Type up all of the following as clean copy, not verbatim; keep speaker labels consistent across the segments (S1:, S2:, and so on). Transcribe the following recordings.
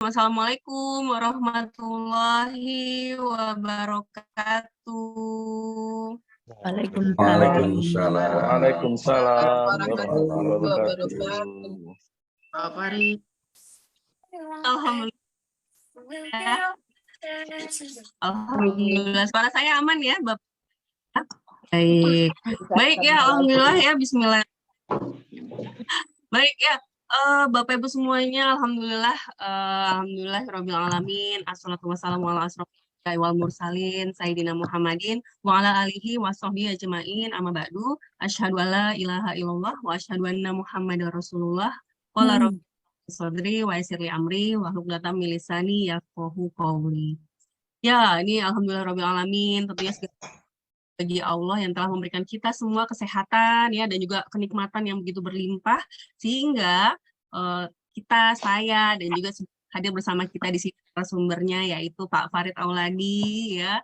S1: Assalamualaikum warahmatullahi wabarakatuh.
S2: Waalaikumsalam.
S3: Waalaikumsalam warahmatullahi
S4: warahmatullahi
S3: wabarakatuh.
S4: wabarakatuh. Pak Farid.
S1: Alhamdulillah. Alhamdulillah. Suara saya aman ya, Bapak? Baik. Baik ya, alhamdulillah ya, bismillah. Baik ya, Bapak Ibu semuanya, alhamdulillah, alhamdulillah rabbil alamin. Assalatu wassalamu ala asrofil wal mursalin sayyidina Muhammadin wa ala alihi wa sahbihi ajmain. Amma ba'du. Asyhadu alla ilaha illallah wa asyhadu anna Muhammadar Rasulullah. Qala rabbi sadri wa yassir li amri wa hlul 'uqdatam min lisani yafqahu qawli. Ya, ini alhamdulillah rabbil alamin, tentunya bagi Allah yang telah memberikan kita semua kesehatan ya dan juga kenikmatan yang begitu berlimpah sehingga saya dan juga hadir bersama kita di sini sumbernya yaitu Pak Farid Auladi ya.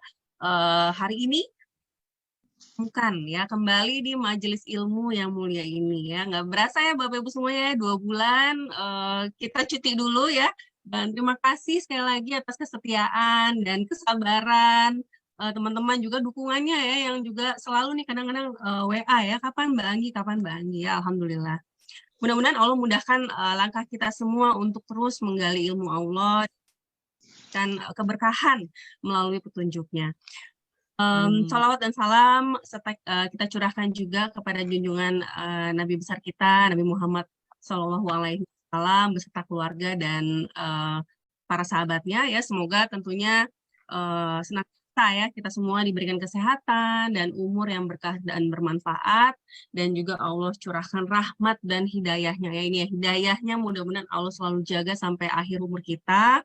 S1: Hari ini bukan ya kembali di majelis ilmu yang mulia ini ya. Nggak berasa ya Bapak Ibu semuanya 2 bulan kita cuti dulu ya. Dan terima kasih sekali lagi atas kesetiaan dan kesabaran teman-teman juga dukungannya ya yang juga selalu nih kadang-kadang WA ya, kapan Mbak Anggi ya, alhamdulillah. Mudah-mudahan Allah mudahkan langkah kita semua untuk terus menggali ilmu Allah dan keberkahan melalui petunjuknya. Salawat dan salam kita curahkan juga kepada junjungan Nabi besar kita, Nabi Muhammad SAW beserta keluarga dan para sahabatnya ya. Semoga tentunya senantiasa ya kita semua diberikan kesehatan dan umur yang berkah dan bermanfaat, dan juga Allah curahkan rahmat dan hidayahnya ya. Ini ya hidayahnya, mudah-mudahan Allah selalu jaga sampai akhir umur kita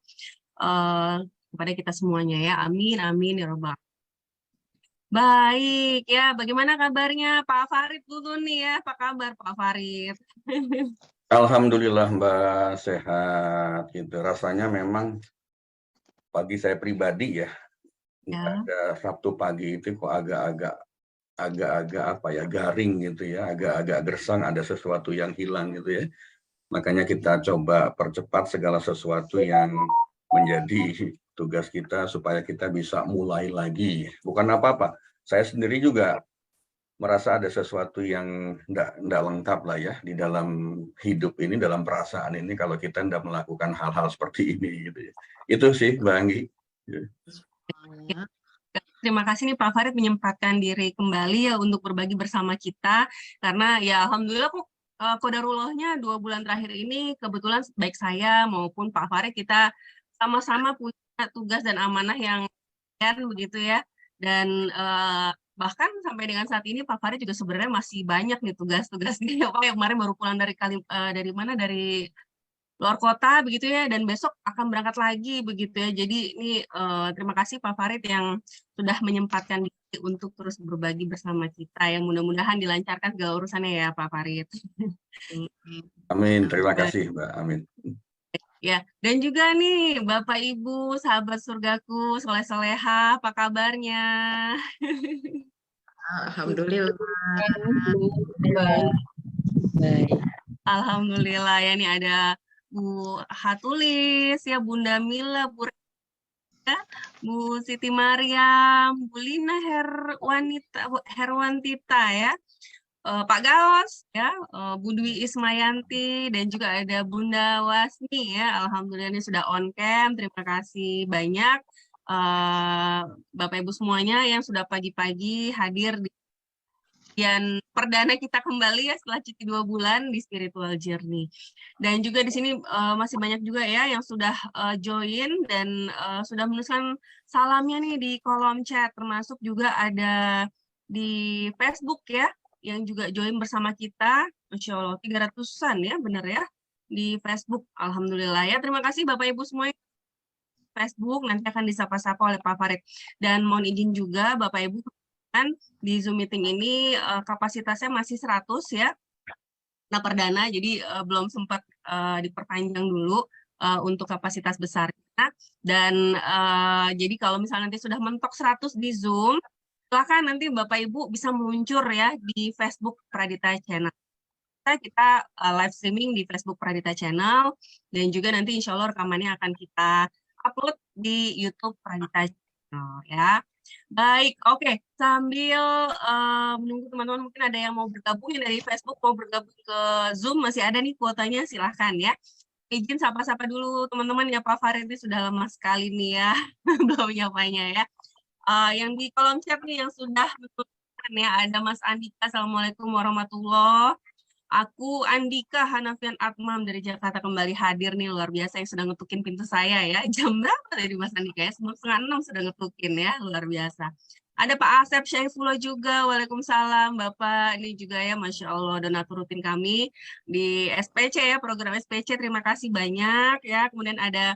S1: kepada kita semuanya ya. Amin amin ya rabbal. Baik ya, bagaimana kabarnya Pak Farid dulu nih ya? Apa kabar Pak Farid?
S2: Alhamdulillah Mbak, sehat gitu. Rasanya memang bagi saya pribadi ya, pada Sabtu pagi itu kok agak-agak apa ya, garing gitu ya, agak-agak gersang, ada sesuatu yang hilang gitu ya. Makanya kita coba percepat segala sesuatu yang menjadi tugas kita supaya kita bisa mulai lagi. Bukan apa-apa, saya sendiri juga merasa ada sesuatu yang enggak lengkap lah ya di dalam hidup ini, dalam perasaan ini kalau kita enggak melakukan hal-hal seperti ini gitu ya. Itu sih Mbak Anggi.
S1: Terima kasih nih Pak Farid menyempatkan diri kembali ya untuk berbagi bersama kita, karena ya alhamdulillah kok qadarullahnya 2 bulan terakhir ini kebetulan baik saya maupun Pak Farid kita sama-sama punya tugas dan amanah yang begitu ya, dan bahkan sampai dengan saat ini Pak Farid juga sebenarnya masih banyak nih tugas-tugasnya. Kemarin baru pulang dari mana, dari luar kota begitu ya, dan besok akan berangkat lagi begitu ya. Jadi ini terima kasih Pak Farid yang sudah menyempatkan diri untuk terus berbagi bersama kita ya. Mudah-mudahan dilancarkan segala urusannya ya Pak Farid.
S2: Amin, terima kasih Mbak. Amin.
S1: Ya, dan juga nih Bapak Ibu, sahabat surgaku, soleh-soleha, apa kabarnya?
S4: Alhamdulillah.
S1: Baik. Alhamdulillah ya, nih ada Bu Hatulis ya, Bunda Mila, Bu Siti Mariam, Bu Lina Herwantita ya, Pak Gaos ya, Bu Dwi Ismayanti, dan juga ada Bunda Wasni ya. Alhamdulillah ini sudah on cam. Terima kasih banyak Bapak Ibu semuanya yang sudah pagi-pagi hadir di dan perdana kita kembali ya setelah cuti 2 bulan di Spiritual Journey. Dan juga di sini masih banyak juga ya yang sudah join dan sudah menuliskan salamnya nih di kolom chat, termasuk juga ada di Facebook ya yang juga join bersama kita. Masya Allah 300-an ya, benar ya, di Facebook. Alhamdulillah ya, terima kasih Bapak Ibu semua Facebook, nanti akan disapa-sapa oleh Pak Farid. Dan mohon izin juga Bapak Ibu di Zoom meeting ini kapasitasnya masih 100 ya. Nah, perdana, jadi belum sempat diperpanjang dulu untuk kapasitas besarnya. Dan jadi kalau misalnya nanti sudah mentok 100 di Zoom, silakan nanti Bapak Ibu bisa meluncur ya di Facebook Pradita Channel. kita live streaming di Facebook Pradita Channel, dan juga nanti insya Allah rekamannya akan kita upload di YouTube Pradita Channel ya. Baik, oke. Sambil menunggu teman-teman mungkin ada yang mau bergabung dari Facebook, mau bergabung ke Zoom, masih ada nih kuotanya, silahkan ya. Izin sapa-sapa dulu teman-teman ya, Pak Farid ini sudah lama sekali nih ya, belum nyapanya ya. Yang di kolom chat nih yang sudah menuliskan ya, ada Mas Andika, Assalamualaikum warahmatullahi. Aku Andika Hanafian Atmam dari Jakarta kembali hadir nih, luar biasa yang sudah ngetukin pintu saya ya. Jam berapa tadi Mas Andika ya? 5:30 sudah ngetukin ya, luar biasa. Ada Pak Asep Syaifullah juga, Waalaikumsalam Bapak. Ini juga ya, Masya Allah, donatur rutin kami di SPC ya, program SPC, terima kasih banyak ya. Kemudian ada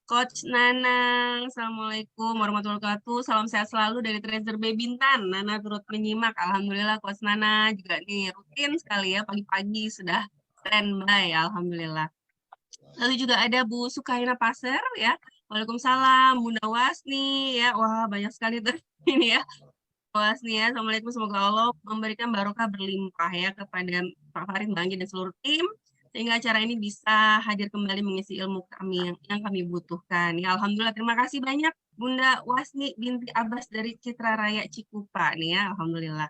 S1: Coach Nana, Assalamualaikum warahmatullahi wabarakatuh. Salam sehat selalu dari Treasure Bay Bintan. Nana turut menyimak. Alhamdulillah Coach Nana juga nih rutin sekali ya, pagi-pagi sudah standby. Alhamdulillah. Lalu juga ada Bu Sukaina Pasir ya. Waalaikumsalam. Bunda Wasni ya. Wah banyak sekali tuh ini ya. Wasni ya. Assalamualaikum. Semoga Allah memberikan barokah berlimpah ya kepada Pak Farid, Bang Anggi dan seluruh tim, sehingga acara ini bisa hadir kembali mengisi ilmu kami yang kami butuhkan. Ya, Alhamdulillah, terima kasih banyak Bunda Wasni binti Abbas dari Citra Raya Cikupa nih ya, Alhamdulillah.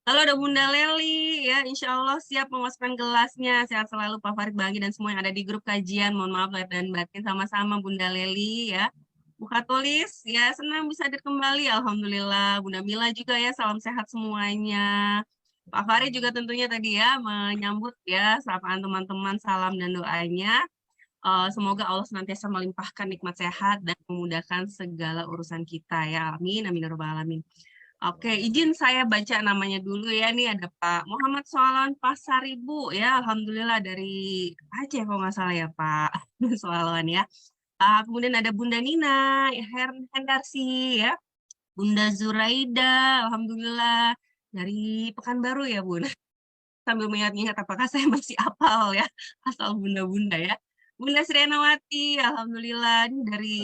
S1: Lalu ada Bunda Leli ya, insya Allah siap memasukkan gelasnya. Sehat selalu Pak Farid, Bang Anggi dan semua yang ada di grup kajian. Mohon maaf lahir dan batin, sama-sama Bunda Leli ya. Buka tulis ya, senang bisa hadir kembali, Alhamdulillah. Bunda Mila juga ya, salam sehat semuanya. Pak Farid juga tentunya tadi ya menyambut ya sapaan teman-teman, salam dan doanya. Semoga Allah senantiasa melimpahkan nikmat sehat dan memudahkan segala urusan kita ya. Amin, amin ya rabbal alamin. Oke, izin saya baca namanya dulu ya. Nih ada Pak Muhammad Soalon Pasaribu ya. Alhamdulillah dari Aceh kalau nggak salah ya Pak Soalon ya. Kemudian ada Bunda Nina, Hendarsi ya. Bunda Zuraida, Alhamdulillah dari Pekanbaru ya Bun. Sambil mengingat-ingat apakah saya masih hafal ya asal bunda-bunda ya. Bunda Srianawati, Alhamdulillah ini dari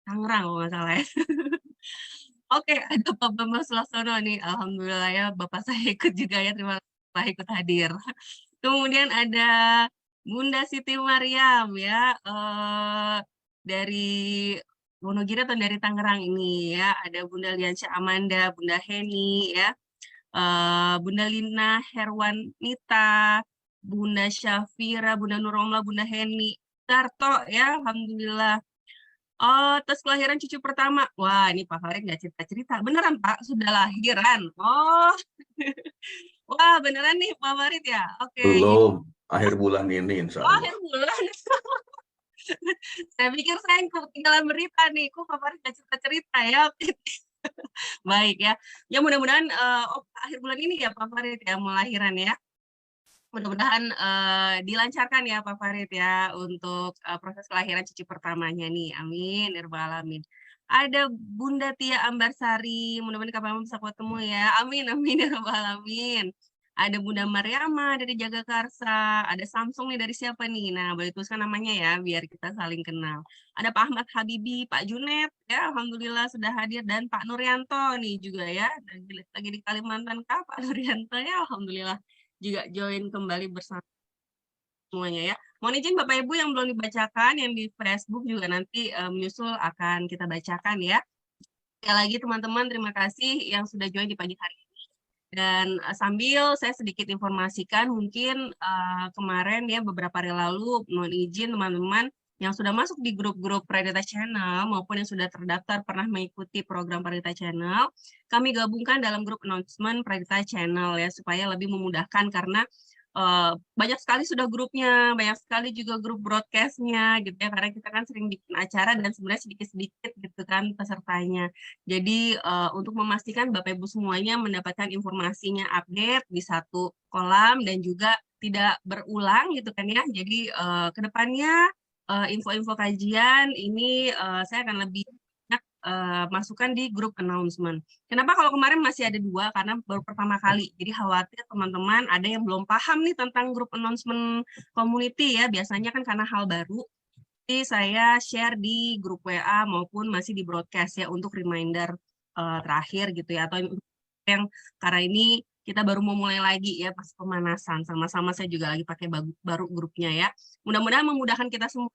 S1: Tangerang kalau nggak salah ya. Oke, ada Pak Bambang Sulasono nih, Alhamdulillah ya Bapak saya ikut juga ya, terima kasih Pak ikut hadir. Kemudian ada Bunda Siti Mariam ya, dari Wonogiri atau dari Tangerang ini ya, ada Bunda Liansyah Amanda, Bunda Heni ya, Bunda Lina Herwanita, Bunda Syafira, Bunda Nuromla, Bunda Heni, Darto ya, Alhamdulillah. Oh, tes kelahiran cucu pertama. Wah, ini Pak Farid nggak cerita-cerita. Beneran Pak, sudah lahiran. Oh, wah beneran nih Pak Farid ya. Oke.
S2: Belum, akhir bulan ini insya Allah.
S1: Akhir bulan. Saya pikir saya ketinggalan berita nih. Kok Pak Farid nggak cerita-cerita ya. Baik ya. Ya mudah-mudahan akhir bulan ini ya Pak Farid ya melahiran ya. Mudah-mudahan dilancarkan ya Pak Farid ya untuk proses kelahiran cucu pertamanya nih. Amin. Ya rabbal alamin. Ada Bunda Tia Ambarsari. Mudah-mudahan kapan bisa ketemu ya. Amin. Amin. Ya rabbal alamin. Ada Bunda Mariama dari Jagakarsa. Ada Samsung nih dari siapa nih? Nah, boleh tuliskan namanya ya biar kita saling kenal. Ada Pak Ahmad Habibi, Pak Junet ya. Alhamdulillah sudah hadir, dan Pak Nuryanto nih juga ya. Lagi di Kalimantan kah Pak Nuryanto ya. Alhamdulillah juga join kembali bersama semuanya ya. Mohon izin Bapak Ibu yang belum dibacakan, yang di Facebook juga nanti menyusul akan kita bacakan ya. Sekali lagi teman-teman, terima kasih yang sudah join di pagi hari ini. Dan sambil saya sedikit informasikan, mungkin kemarin ya beberapa hari lalu, mohon izin teman-teman yang sudah masuk di grup-grup Pradita Channel maupun yang sudah terdaftar pernah mengikuti program Pradita Channel, kami gabungkan dalam grup announcement Pradita Channel ya, supaya lebih memudahkan karena banyak sekali sudah grupnya, banyak sekali juga grup broadcastnya gitu ya, karena kita kan sering bikin acara dan sebenarnya sedikit-sedikit gitu kan pesertanya. Jadi untuk memastikan Bapak Ibu semuanya mendapatkan informasinya update di satu kolam dan juga tidak berulang gitu kan ya. Jadi kedepannya info-info kajian ini saya akan lebih banyak masukkan di grup announcement. Kenapa kalau kemarin masih ada 2? Karena baru pertama kali. Jadi khawatir teman-teman ada yang belum paham nih tentang grup announcement community ya. Biasanya kan karena hal baru. Jadi saya share di grup WA maupun masih di broadcast ya untuk reminder terakhir gitu ya. Atau yang karena ini kita baru mau mulai lagi ya pas pemanasan. Sama-sama saya juga lagi pakai baru grupnya ya. Mudah-mudahan memudahkan kita semua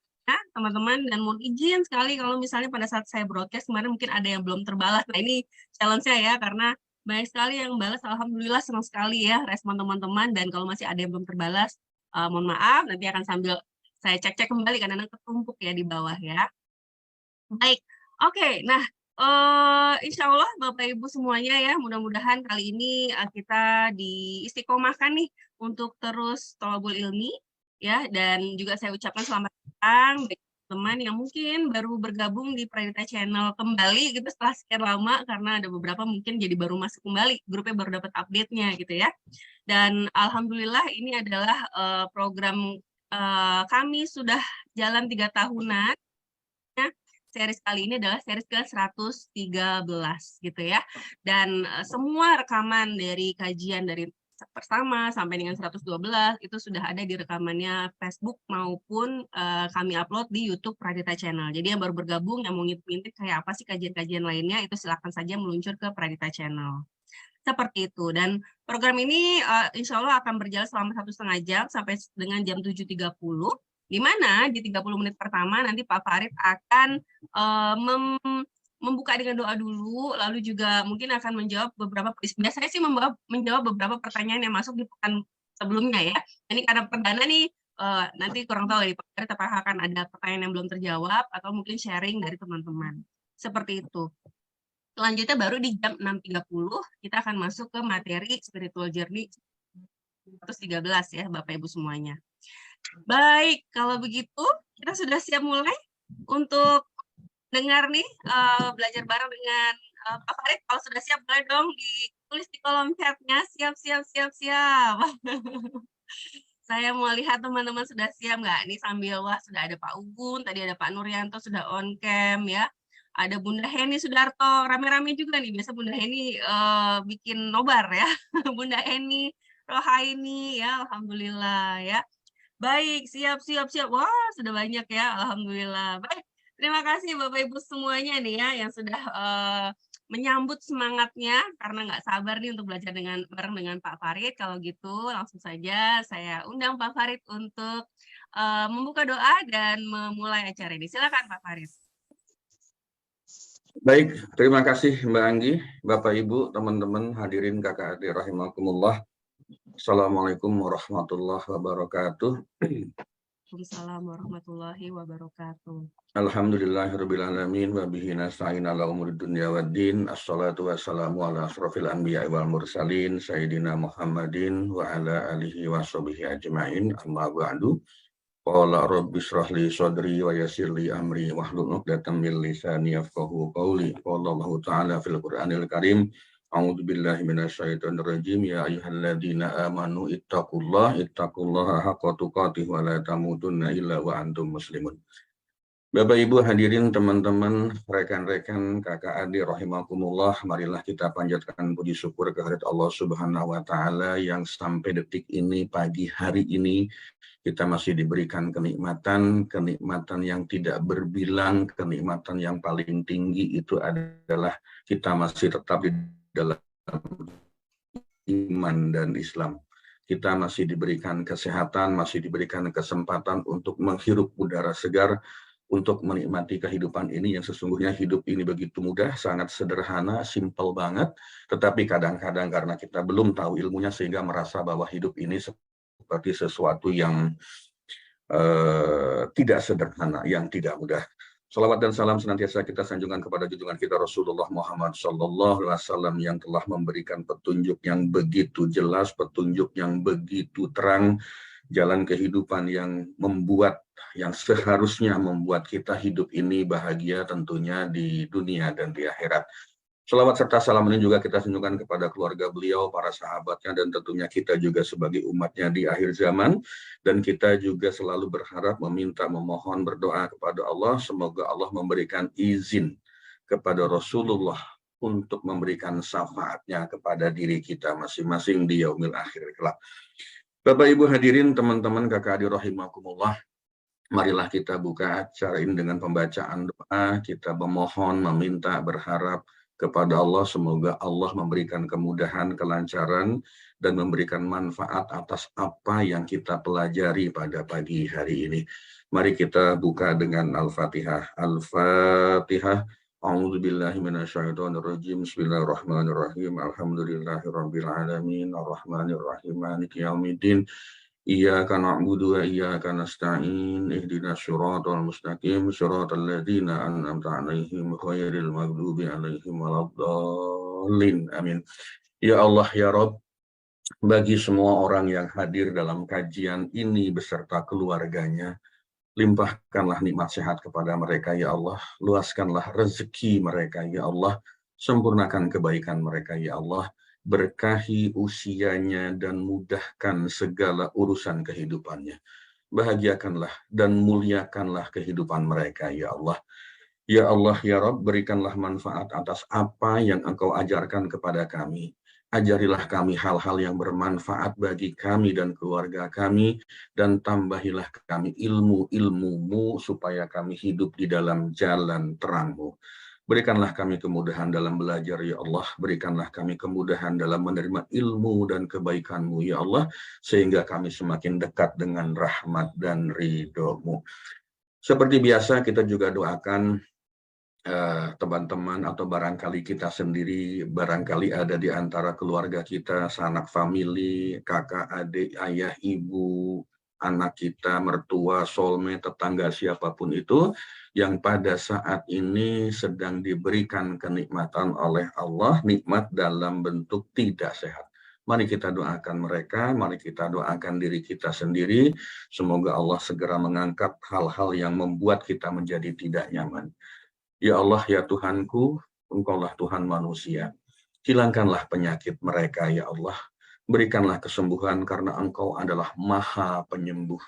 S1: teman-teman, dan mohon izin sekali kalau misalnya pada saat saya broadcast kemarin mungkin ada yang belum terbalas. Nah ini challenge-nya ya, karena banyak sekali yang balas, alhamdulillah senang sekali ya respon teman-teman, dan kalau masih ada yang belum terbalas, mohon maaf, nanti akan sambil saya cek-cek kembali karena ketumpuk ya di bawah ya. Baik, oke. Nah, insya Allah Bapak Ibu semuanya ya, mudah-mudahan kali ini kita diistiqomahkan nih untuk terus thalabul ilmi ya, dan juga saya ucapkan selamat datang bagi teman yang mungkin baru bergabung di Pradita Channel kembali gitu setelah sekian lama, karena ada beberapa mungkin jadi baru masuk kembali, grupnya baru dapat update-nya gitu ya. Dan alhamdulillah ini adalah program kami sudah jalan 3 tahunan. Series kali ini adalah series ke-113 gitu ya. Dan semua rekaman dari kajian dari pertama sampai dengan 112 itu sudah ada di rekamannya Facebook maupun kami upload di YouTube Pradita Channel. Jadi yang baru bergabung, yang mau ngintip kayak apa sih kajian-kajian lainnya, itu silakan saja meluncur ke Pradita Channel. Seperti itu. Dan program ini insya Allah akan berjalan selama 1,5 jam sampai dengan jam 7.30. Di mana di 30 menit pertama nanti Pak Farid akan membuka dengan doa dulu, lalu juga mungkin akan menjawab beberapa, biasanya sih menjawab beberapa pertanyaan yang masuk di pekan sebelumnya ya. Ini karena perdana nih, nanti kurang tahu ya Pak Farid apakah akan ada pertanyaan yang belum terjawab atau mungkin sharing dari teman-teman. Seperti itu. Selanjutnya baru di jam 6.30 kita akan masuk ke materi Spiritual Journey 113 ya Bapak Ibu semuanya. Baik, kalau begitu kita sudah siap mulai untuk dengar nih, belajar bareng dengan Pak Farid. Kalau sudah siap boleh dong ditulis di kolom chatnya, siap. Saya mau lihat teman-teman sudah siap nggak? Nih sambil, wah sudah ada Pak Ugun, tadi ada Pak Nuryanto sudah on cam ya. Ada Bunda Heni Sudarto, rame-rame juga nih, biasa Bunda Heni bikin nobar ya. Bunda Heni Rohaini ya, alhamdulillah ya. Baik, siap. Wah, sudah banyak ya, alhamdulillah. Baik, terima kasih Bapak Ibu semuanya nih ya yang sudah menyambut semangatnya, karena nggak sabar nih untuk belajar bareng dengan Pak Farid. Kalau gitu langsung saja saya undang Pak Farid untuk membuka doa dan memulai acara ini. Silakan Pak Farid.
S2: Baik, terima kasih Mbak Anggi, Bapak Ibu, teman-teman hadirin kakak adik rahimakumullah. Assalamualaikum warahmatullahi wabarakatuh.
S1: Waalaikumsalam warahmatullahi wabarakatuh.
S2: Alhamdulillahirabbil alamin wa bihi nasta'in ala umuri dunya waddin. Assalatu wassalamu ala asrofil anbiya'i wal mursalin sayyidina Muhammadin wa ala alihi washabihi ajma'in. Amma ba'du. Qala rabbi shrah li sadri wa yassir li amri wahlul 'uqdatam min lisani yafqahu qawli. Qala Allah ta'ala fil Qur'anil Karim. A'udzu billahi minasyaitonir rajim. Ya ayyuhalladzina amanu ittaqullaha haqqa tuqatih wa la tamutunna illa wa antum muslimun. Bapak Ibu hadirin, teman-teman, rekan-rekan, kakak adik rahimakumullah, marilah kita panjatkan puji syukur kehadirat Allah Subhanahu wa taala yang sampai detik ini, pagi hari ini kita masih diberikan kenikmatan yang tidak berbilang. Kenikmatan yang paling tinggi itu adalah kita masih tetap di dalam iman dan Islam. Kita masih diberikan kesehatan, masih diberikan kesempatan untuk menghirup udara segar, untuk menikmati kehidupan ini yang sesungguhnya hidup ini begitu mudah, sangat sederhana, simpel banget, tetapi kadang-kadang karena kita belum tahu ilmunya sehingga merasa bahwa hidup ini seperti sesuatu yang tidak sederhana, yang tidak mudah. Salawat dan salam senantiasa kita sanjungkan kepada junjungan kita Rasulullah Muhammad SAW yang telah memberikan petunjuk yang begitu jelas, petunjuk yang begitu terang, jalan kehidupan yang seharusnya membuat kita hidup ini bahagia tentunya di dunia dan di akhirat. Salawat serta salam ini juga kita sanjungkan kepada keluarga beliau, para sahabatnya, dan tentunya kita juga sebagai umatnya di akhir zaman. Dan kita juga selalu berharap, meminta, memohon, berdoa kepada Allah, semoga Allah memberikan izin kepada Rasulullah untuk memberikan syafaatnya kepada diri kita masing-masing di yaumil akhir kelak. Bapak Ibu hadirin, teman-teman kakak adik rahimakumullah, marilah kita buka acara ini dengan pembacaan doa. Kita memohon, meminta, berharap kepada Allah. Semoga Allah memberikan kemudahan, kelancaran, dan memberikan manfaat atas apa yang kita pelajari pada pagi hari ini. Mari kita buka dengan Al-Fatihah. Al-Fatihah. A'udzubillahi minasyaitonirrajim. Bismillahirrahmanirrahim. Alhamdulillahirabbil alamin. Arrahmanirrahim. Maliki yaumiddin. Iyyaka na'budu wa iyyaka nasta'in. Ihdinas siratal mustaqim. Siratal ladzina an'amta 'alaihim ghairil maghdubi 'alaihim waladdallin. Amin. Ya Allah ya Rabb, bagi semua orang yang hadir dalam kajian ini beserta keluarganya, limpahkanlah nikmat sehat kepada mereka, ya Allah. Luaskanlah rezeki mereka, ya Allah. Sempurnakan kebaikan mereka, ya Allah. Berkahi usianya dan mudahkan segala urusan kehidupannya. Bahagiakanlah dan muliakanlah kehidupan mereka, ya Allah. Ya Allah, ya Rabb, berikanlah manfaat atas apa yang Engkau ajarkan kepada kami. Ajarilah kami hal-hal yang bermanfaat bagi kami dan keluarga kami, dan tambahilah kami ilmu-ilmu-Mu supaya kami hidup di dalam jalan terang-Mu. Berikanlah kami kemudahan dalam belajar, ya Allah. Berikanlah kami kemudahan dalam menerima ilmu dan kebaikan-Mu, ya Allah, sehingga kami semakin dekat dengan rahmat dan ridho-Mu. Seperti biasa, kita juga doakan teman-teman atau barangkali kita sendiri, barangkali ada di antara keluarga kita, sanak famili, kakak, adik, ayah, ibu, anak kita, mertua, soulmate, tetangga, siapapun itu, yang pada saat ini sedang diberikan kenikmatan oleh Allah, nikmat dalam bentuk tidak sehat. Mari kita doakan mereka, mari kita doakan diri kita sendiri, semoga Allah segera mengangkat hal-hal yang membuat kita menjadi tidak nyaman. Ya Allah, ya Tuhanku, Engkaulah Tuhan manusia. Hilangkanlah penyakit mereka, ya Allah. Berikanlah kesembuhan karena Engkau adalah Maha Penyembuh.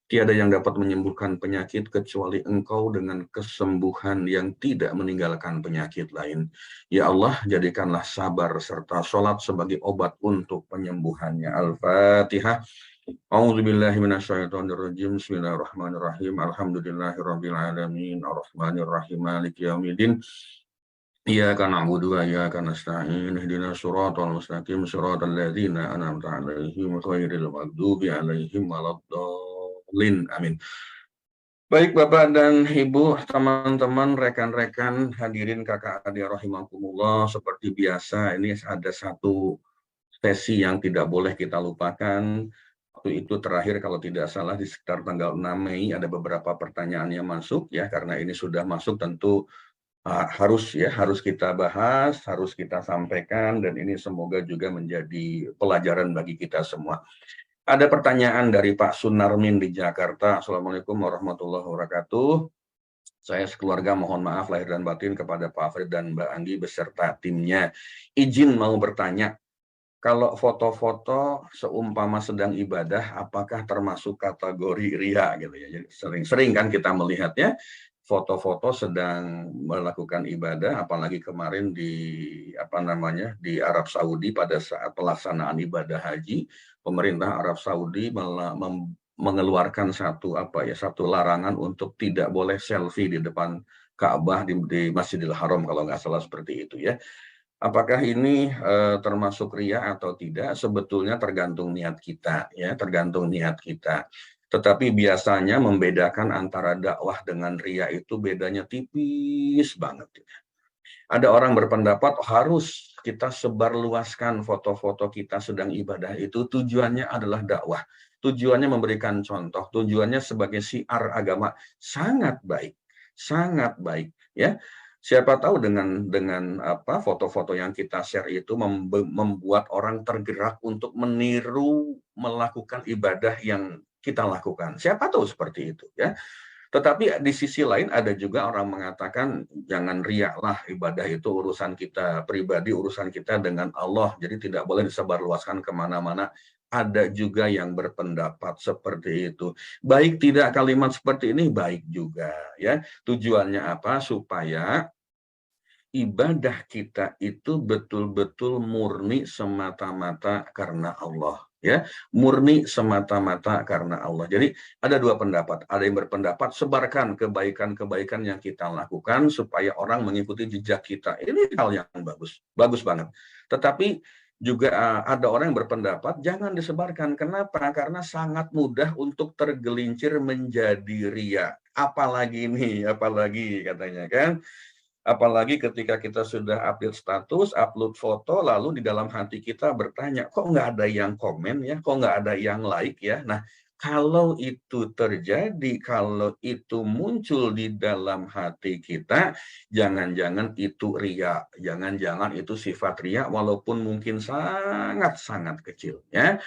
S2: Tiada yang dapat menyembuhkan penyakit kecuali Engkau dengan kesembuhan yang tidak meninggalkan penyakit lain. Ya Allah, jadikanlah sabar serta sholat sebagai obat untuk penyembuhannya. Al-Fatihah. A'udzubillahi minasyaitonirrajim. Bismillahirrahmanirrahim. Alhamdulillahirabbil alamin. Arrahmanirrahim. Maliki yaumiddin. Iyyaka na'budu wa iyyaka nasta'in. Ihdinas siratal mustaqim. Siratal ladzina an'amta 'alaihim ghairil maghdubi 'alaihim waladdallin. Amin. Baik Bapak dan Ibu, teman-teman, rekan-rekan, hadirin kakak adik rahimakumullah, seperti biasa ini ada satu sesi yang tidak boleh kita lupakan. Waktu itu terakhir kalau tidak salah di sekitar tanggal 6 Mei ada beberapa pertanyaan yang masuk ya, karena ini sudah masuk tentu harus kita bahas, harus kita sampaikan, dan ini semoga juga menjadi pelajaran bagi kita semua. Ada pertanyaan dari Pak Sunarmin di Jakarta. Assalamualaikum warahmatullahi wabarakatuh. Saya sekeluarga mohon maaf lahir dan batin kepada Pak Afrid dan Mbak Anggi beserta timnya. Izin mau bertanya, kalau foto-foto seumpama sedang ibadah, apakah termasuk kategori ria gitu ya? Jadi sering-sering kan kita melihatnya foto-foto sedang melakukan ibadah, apalagi kemarin di di Arab Saudi pada saat pelaksanaan ibadah haji, pemerintah Arab Saudi mengeluarkan satu larangan untuk tidak boleh selfie di depan Ka'bah di Masjidil Haram kalau nggak salah seperti itu ya. Apakah ini termasuk ria atau tidak? Sebetulnya tergantung niat kita, ya, tergantung niat kita. Tetapi biasanya membedakan antara dakwah dengan ria itu bedanya tipis banget. Ada orang berpendapat harus kita sebarluaskan foto-foto kita sedang ibadah itu, tujuannya adalah dakwah. Tujuannya memberikan contoh, tujuannya sebagai syiar agama. Sangat baik, ya. Siapa tahu dengan foto-foto yang kita share itu membuat orang tergerak untuk meniru melakukan ibadah yang kita lakukan. Siapa tahu seperti itu ya. Tetapi di sisi lain ada juga orang mengatakan jangan riak lah, ibadah itu urusan kita pribadi, urusan kita dengan Allah. Jadi tidak boleh disebarluaskan kemana-mana. Ada juga yang berpendapat seperti itu. Baik tidak kalimat seperti ini, baik juga ya. Tujuannya apa? Supaya ibadah kita itu betul-betul murni semata-mata karena Allah. ya, murni semata-mata karena Allah. Jadi ada dua pendapat. Ada yang berpendapat sebarkan kebaikan-kebaikan yang kita lakukan supaya orang mengikuti jejak kita. Ini hal yang bagus, bagus banget. Tetapi juga ada orang yang berpendapat jangan disebarkan. Kenapa? Karena sangat mudah untuk tergelincir menjadi ria. Apalagi nih, apalagi katanya kan. Apalagi ketika kita sudah update status, upload foto, lalu di dalam hati kita bertanya, kok nggak ada yang komen ya, kok nggak ada yang like ya. Nah, kalau itu terjadi, kalau itu muncul di dalam hati kita, jangan-jangan itu ria, jangan-jangan itu sifat ria, walaupun mungkin sangat-sangat kecil ya.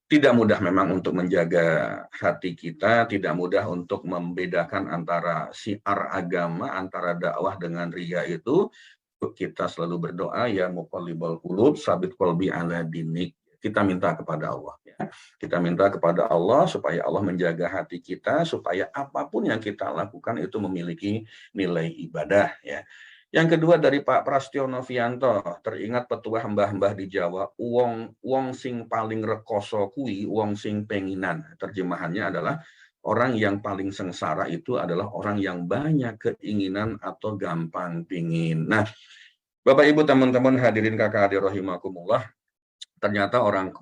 S2: Tidak mudah memang untuk menjaga hati kita, tidak mudah untuk membedakan antara syiar agama, antara dakwah dengan ria itu. Kita selalu berdoa, ya muqallibal qulub, sabit qalbi ala dinik. Kita minta kepada Allah. Ya. Kita minta kepada Allah supaya Allah menjaga hati kita, supaya apapun yang kita lakukan itu memiliki nilai ibadah. Ya. Yang kedua dari Pak Prastyo Novianto, teringat petuah mbah-mbah di Jawa, wong sing paling rekoso kui, wong sing penginan. Terjemahannya adalah orang yang paling sengsara itu adalah orang yang banyak keinginan atau gampang pingin. Nah, Bapak Ibu teman-teman hadirin kakak adik rahimakumullah, ternyata orang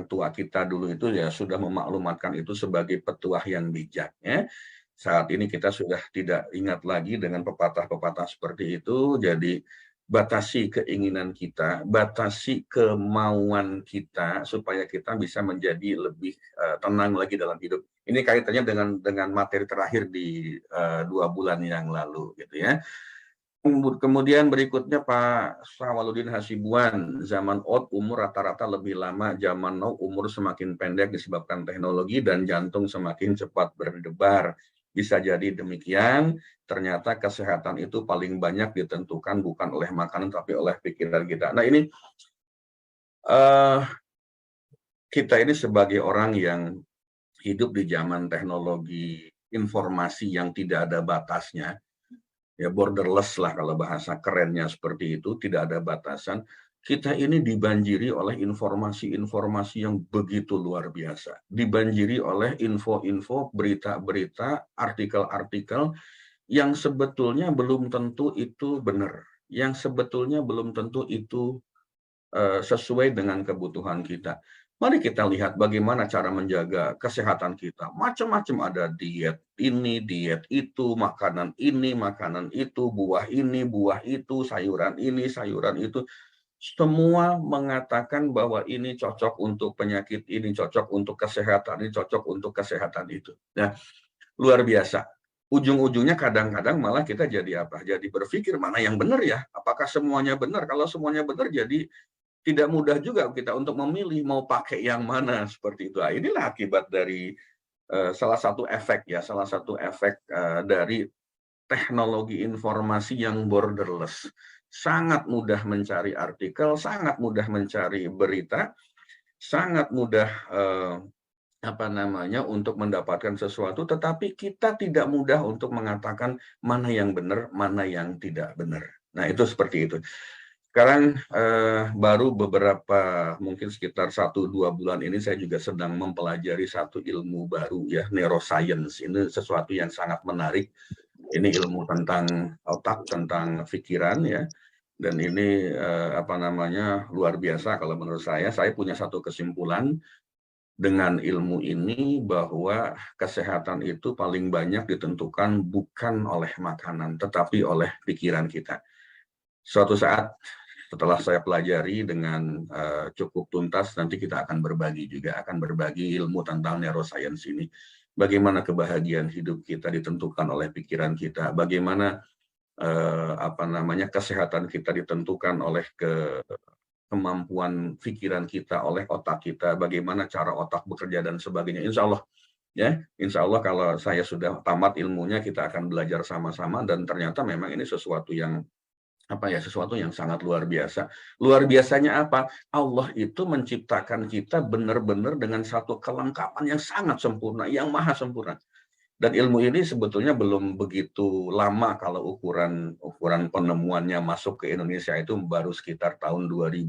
S2: tua kita dulu itu ya sudah memaklumatkan itu sebagai petuah yang bijak. Ya. Saat ini kita sudah tidak ingat lagi dengan pepatah-pepatah seperti itu, jadi batasi keinginan kita, batasi kemauan kita, supaya kita bisa menjadi lebih tenang lagi dalam hidup. Ini kaitannya dengan materi terakhir di 2 bulan yang lalu, gitu ya. Kemudian berikutnya Pak Sawaludin Hasibuan, zaman old umur rata-rata lebih lama, zaman now umur semakin pendek disebabkan teknologi dan jantung semakin cepat berdebar. Bisa jadi demikian, ternyata kesehatan itu paling banyak ditentukan bukan oleh makanan tapi oleh pikiran kita. Nah ini, kita ini sebagai orang yang hidup di zaman teknologi informasi yang tidak ada batasnya, ya borderless lah kalau bahasa kerennya seperti itu, tidak ada batasan. Kita ini dibanjiri oleh informasi-informasi yang begitu luar biasa. Dibanjiri oleh info-info, berita-berita, artikel-artikel yang sebetulnya belum tentu itu benar. Yang sebetulnya belum tentu itu sesuai dengan kebutuhan kita. Mari kita lihat bagaimana cara menjaga kesehatan kita. Macam-macam ada diet ini, diet itu, makanan ini, makanan itu, buah ini, buah itu, sayuran ini, sayuran itu. Semua mengatakan bahwa ini cocok untuk penyakit ini, cocok untuk kesehatan ini, cocok untuk kesehatan itu. Nah, luar biasa. Ujung-ujungnya kadang-kadang malah kita jadi apa? Jadi berpikir mana yang benar ya? Apakah semuanya benar? Kalau semuanya benar jadi tidak mudah juga kita untuk memilih mau pakai yang mana seperti itu. Nah, inilah akibat dari salah satu efek dari teknologi informasi yang borderless. Sangat mudah mencari artikel, sangat mudah mencari berita, sangat mudah untuk mendapatkan sesuatu, tetapi kita tidak mudah untuk mengatakan mana yang benar, mana yang tidak benar. Nah, itu seperti itu. Sekarang baru beberapa, mungkin sekitar 1-2 bulan ini saya juga sedang mempelajari satu ilmu baru ya, neuroscience. Ini sesuatu yang sangat menarik. Ini ilmu tentang otak, tentang pikiran ya. Dan ini luar biasa kalau menurut saya. Saya punya satu kesimpulan dengan ilmu ini bahwa kesehatan itu paling banyak ditentukan bukan oleh makanan, tetapi oleh pikiran kita. Suatu saat setelah saya pelajari dengan cukup tuntas, nanti kita akan berbagi ilmu tentang neuroscience ini. Bagaimana kebahagiaan hidup kita ditentukan oleh pikiran kita, bagaimana kesehatan kita ditentukan oleh kemampuan pikiran kita, oleh otak kita, bagaimana cara otak bekerja dan sebagainya. Insya Allah kalau saya sudah tamat ilmunya, kita akan belajar sama-sama, dan ternyata memang ini sesuatu yang sangat luar biasa. Luar biasanya apa? Allah itu menciptakan kita benar-benar dengan satu kelengkapan yang sangat sempurna, yang maha sempurna. Dan ilmu ini sebetulnya belum begitu lama, kalau ukuran penemuannya masuk ke Indonesia itu baru sekitar tahun 2000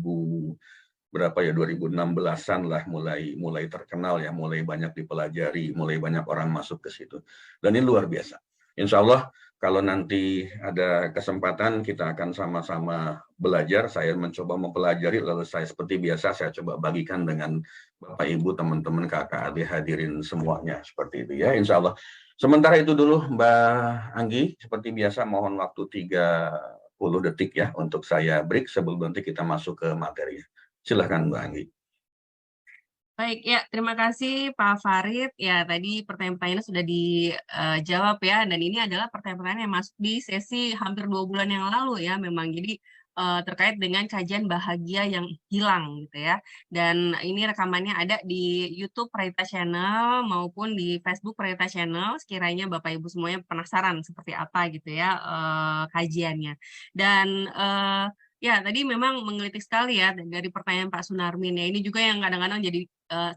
S2: berapa ya 2016-an lah mulai terkenal ya, mulai banyak dipelajari, mulai banyak orang masuk ke situ. Dan ini luar biasa. Insya Allah kalau nanti ada kesempatan kita akan sama-sama belajar. Saya mencoba mempelajari, lalu saya seperti biasa saya coba bagikan dengan Bapak Ibu, teman-teman, kakak, adik, hadirin semuanya seperti itu ya, insya Allah. Sementara itu dulu Mbak Anggi, seperti biasa mohon waktu 30 detik ya untuk saya break sebelum nanti kita masuk ke materi. Silahkan Mbak Anggi.
S1: Baik, ya terima kasih Pak Farid. Ya tadi pertanyaan-pertanyaannya sudah dijawab ya, dan ini adalah pertanyaan-pertanyaan yang masuk di sesi hampir 2 bulan yang lalu ya memang. Jadi terkait dengan kajian bahagia yang hilang gitu ya. Dan ini rekamannya ada di YouTube Prayita Channel maupun di Facebook Prayita Channel. Sekiranya Bapak Ibu semuanya penasaran seperti apa gitu ya kajiannya. Dan ya, tadi memang menggelitik sekali ya dari pertanyaan Pak Sunarmin ya. Ini juga yang kadang-kadang jadi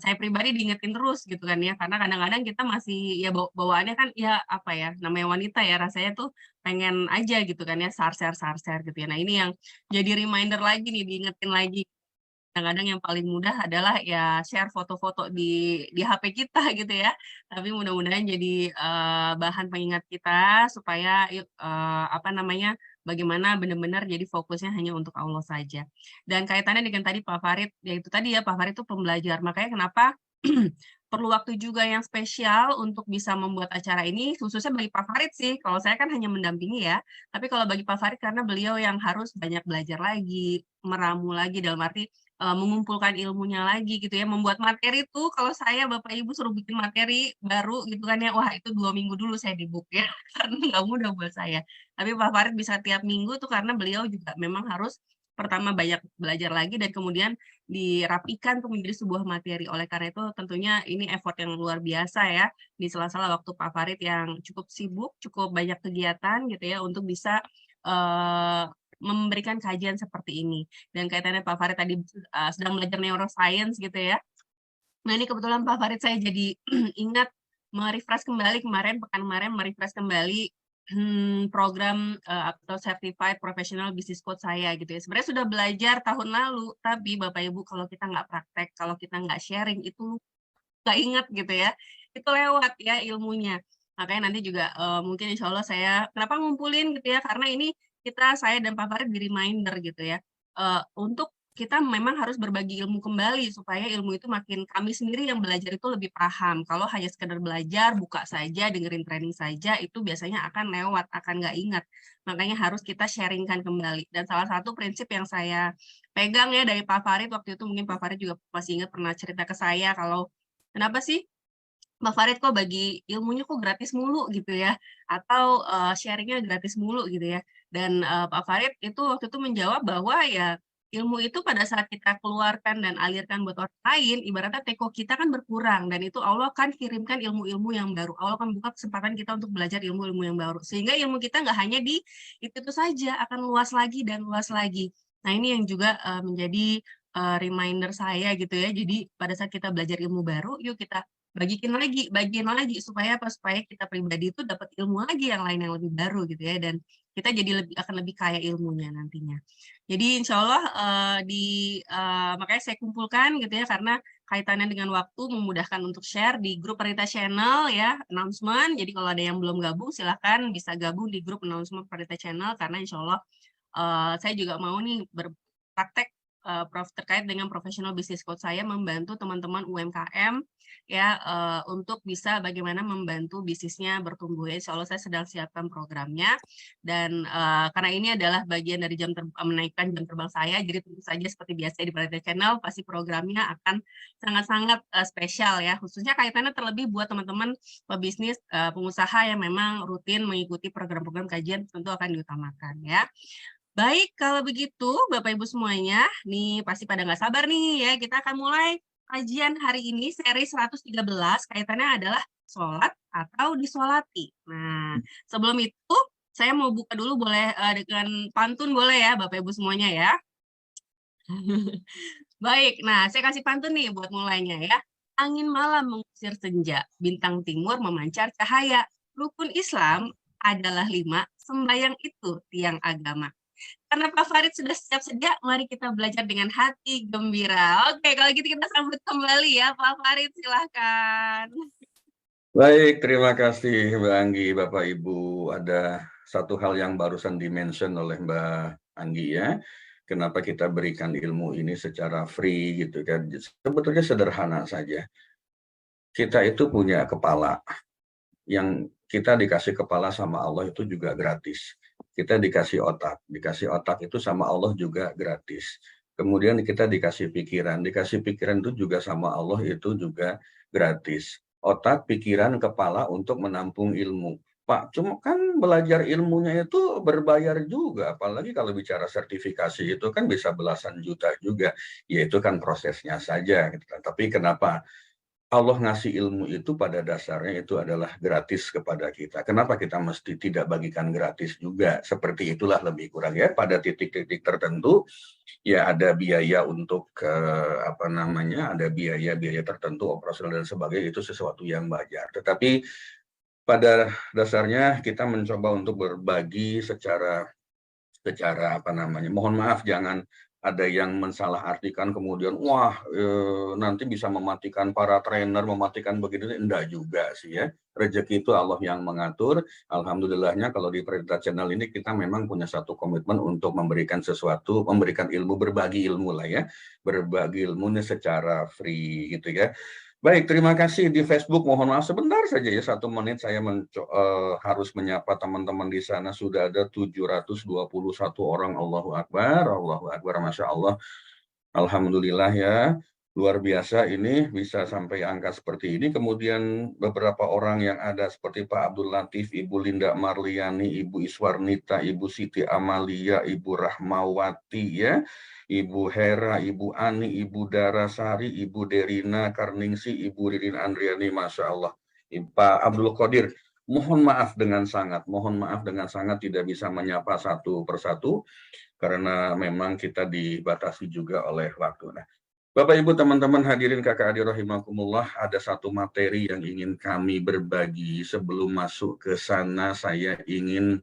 S1: saya pribadi diingetin terus gitu kan ya. Karena kadang-kadang kita masih ya bawaannya kan ya apa ya, namanya wanita ya, rasanya tuh pengen aja gitu kan ya, share gitu ya. Nah, ini yang jadi reminder lagi nih, diingetin lagi. Kadang-kadang yang paling mudah adalah ya share foto-foto di HP kita gitu ya. Tapi mudah-mudahan jadi bahan pengingat kita supaya apa namanya, bagaimana benar-benar jadi fokusnya hanya untuk Allah saja. Dan kaitannya dengan tadi Pak Farid, yaitu tadi ya Pak Farid itu pembelajar. Makanya kenapa perlu waktu juga yang spesial untuk bisa membuat acara ini, khususnya bagi Pak Farid sih. Kalau saya kan hanya mendampingi ya, tapi kalau bagi Pak Farid karena beliau yang harus banyak belajar lagi, meramu lagi dalam arti mengumpulkan ilmunya lagi gitu ya, membuat materi tuh kalau saya Bapak Ibu suruh bikin materi baru gitu kan ya, wah itu 2 minggu dulu saya di book ya, karena nggak mudah buat saya. Tapi Pak Farid bisa tiap minggu tuh karena beliau juga memang harus pertama banyak belajar lagi dan kemudian dirapikan untuk menjadi sebuah materi. Oleh karena itu tentunya ini effort yang luar biasa ya di sela-sela waktu Pak Farid yang cukup sibuk, cukup banyak kegiatan gitu ya untuk bisa memberikan kajian seperti ini. Dan kaitannya Pak Farid tadi sedang belajar neuroscience gitu ya. Nah ini kebetulan Pak Farid saya jadi ingat merefresh kembali pekan kemarin merefresh kembali program atau Certified Professional Business Coach saya gitu ya. Sebenarnya sudah belajar tahun lalu, tapi Bapak Ibu kalau kita nggak praktek, kalau kita nggak sharing itu nggak ingat gitu ya. Itu lewat ya ilmunya. Makanya nanti juga mungkin insya Allah saya kenapa ngumpulin gitu ya, karena ini saya dan Pak Farid di reminder gitu ya. Untuk kita memang harus berbagi ilmu kembali supaya ilmu itu makin kami sendiri yang belajar itu lebih paham. Kalau hanya sekedar belajar, buka saja, dengerin training saja, itu biasanya akan lewat, akan nggak ingat. Makanya harus kita sharingkan kembali. Dan salah satu prinsip yang saya pegang ya dari Pak Farid, waktu itu mungkin Pak Farid juga masih ingat pernah cerita ke saya kalau kenapa sih Pak Farid kok bagi ilmunya kok gratis mulu gitu ya, atau sharingnya gratis mulu gitu ya. Dan Pak Farid itu waktu itu menjawab bahwa ya ilmu itu pada saat kita keluarkan dan alirkan buat orang lain, ibaratnya teko kita kan berkurang dan itu Allah kan kirimkan ilmu-ilmu yang baru. Allah kan buka kesempatan kita untuk belajar ilmu-ilmu yang baru. Sehingga ilmu kita nggak hanya di itu saja, akan luas lagi dan luas lagi. Nah ini yang juga menjadi reminder saya gitu ya. Jadi pada saat kita belajar ilmu baru, yuk kita bagiin lagi supaya apa? Supaya kita pribadi itu dapat ilmu lagi yang lain yang lebih baru gitu ya dan kita jadi akan lebih kaya ilmunya nantinya. Jadi insya Allah makanya saya kumpulkan gitu ya karena kaitannya dengan waktu memudahkan untuk share di grup Prayita Channel ya announcement. Jadi kalau ada yang belum gabung silahkan bisa gabung di grup announcement Prayita Channel karena insya Allah saya juga mau nih berpraktek terkait dengan professional business coach saya membantu teman-teman UMKM ya untuk bisa bagaimana membantu bisnisnya bertumbuh ya. Insya Allah saya sedang siapkan programnya dan karena ini adalah bagian dari menaikkan jam terbang saya jadi tentu saja seperti biasa di Prayita Channel pasti programnya akan sangat-sangat spesial ya khususnya kaitannya terlebih buat teman-teman pebisnis pengusaha yang memang rutin mengikuti program-program kajian tentu akan diutamakan ya. Baik, kalau begitu Bapak Ibu semuanya, nih pasti pada nggak sabar nih ya, kita akan mulai kajian hari ini seri 113, kaitannya adalah sholat atau disolati. Nah, sebelum itu saya mau buka dulu boleh dengan pantun boleh ya Bapak Ibu semuanya ya. Baik, nah saya kasih pantun nih buat mulainya ya. Angin malam mengusir senja, bintang timur memancar cahaya. Rukun Islam adalah 5, sembahyang itu tiang agama. Karena Pak Farid sudah siap sedia, mari kita belajar dengan hati gembira. Oke, kalau gitu kita sambut kembali ya, Pak Farid, silahkan.
S2: Baik, terima kasih Mbak Anggi, Bapak Ibu. Ada satu hal yang barusan dimention oleh Mbak Anggi ya. Kenapa kita berikan ilmu ini secara free gitu kan. Sebetulnya sederhana saja. Kita itu punya kepala. Yang kita dikasih kepala sama Allah itu juga gratis. Kita dikasih otak itu sama Allah juga gratis. Kemudian kita dikasih pikiran itu juga sama Allah itu juga gratis. Otak, pikiran, kepala untuk menampung ilmu. Pak, cuma kan belajar ilmunya itu berbayar juga, apalagi kalau bicara sertifikasi itu kan bisa belasan juta juga. Ya itu kan prosesnya saja. Gitu kan. Tapi kenapa? Allah ngasih ilmu itu pada dasarnya itu adalah gratis kepada kita. Kenapa kita mesti tidak bagikan gratis juga? Seperti itulah lebih kurang ya. Pada titik-titik tertentu ya ada biaya untuk ada biaya-biaya tertentu operasional dan sebagainya, itu sesuatu yang wajar. Tetapi pada dasarnya kita mencoba untuk berbagi secara mohon maaf, jangan ada yang mensalah-artikan kemudian nanti bisa mematikan para trainer, mematikan begitu. Enggak juga sih ya. Rezeki itu Allah yang mengatur. Alhamdulillahnya kalau di Perintah Channel ini kita memang punya satu komitmen untuk memberikan sesuatu, memberikan ilmu, berbagi ilmu lah ya. Berbagi ilmunya secara free gitu ya. Baik, terima kasih di Facebook. Mohon maaf sebentar saja ya, 1 menit saya harus menyapa teman-teman di sana. Sudah ada 721 orang. Allahu Akbar, Masya Allah. Alhamdulillah ya, luar biasa ini bisa sampai angka seperti ini. Kemudian beberapa orang yang ada seperti Pak Abdul Latif, Ibu Linda Marliani, Ibu Iswarnita, Ibu Siti Amalia, Ibu Rahmawati ya, Ibu Hera, Ibu Ani, Ibu Darasari, Ibu Derina Karningsi, Ibu Ririn Andriani, Masya Allah. Pak Abdul Qadir, mohon maaf dengan sangat tidak bisa menyapa satu persatu, karena memang kita dibatasi juga oleh waktu. Nah, Bapak Ibu teman-teman hadirin kakak adik rahimakumullah, ada satu materi yang ingin kami berbagi. Sebelum masuk ke sana, saya ingin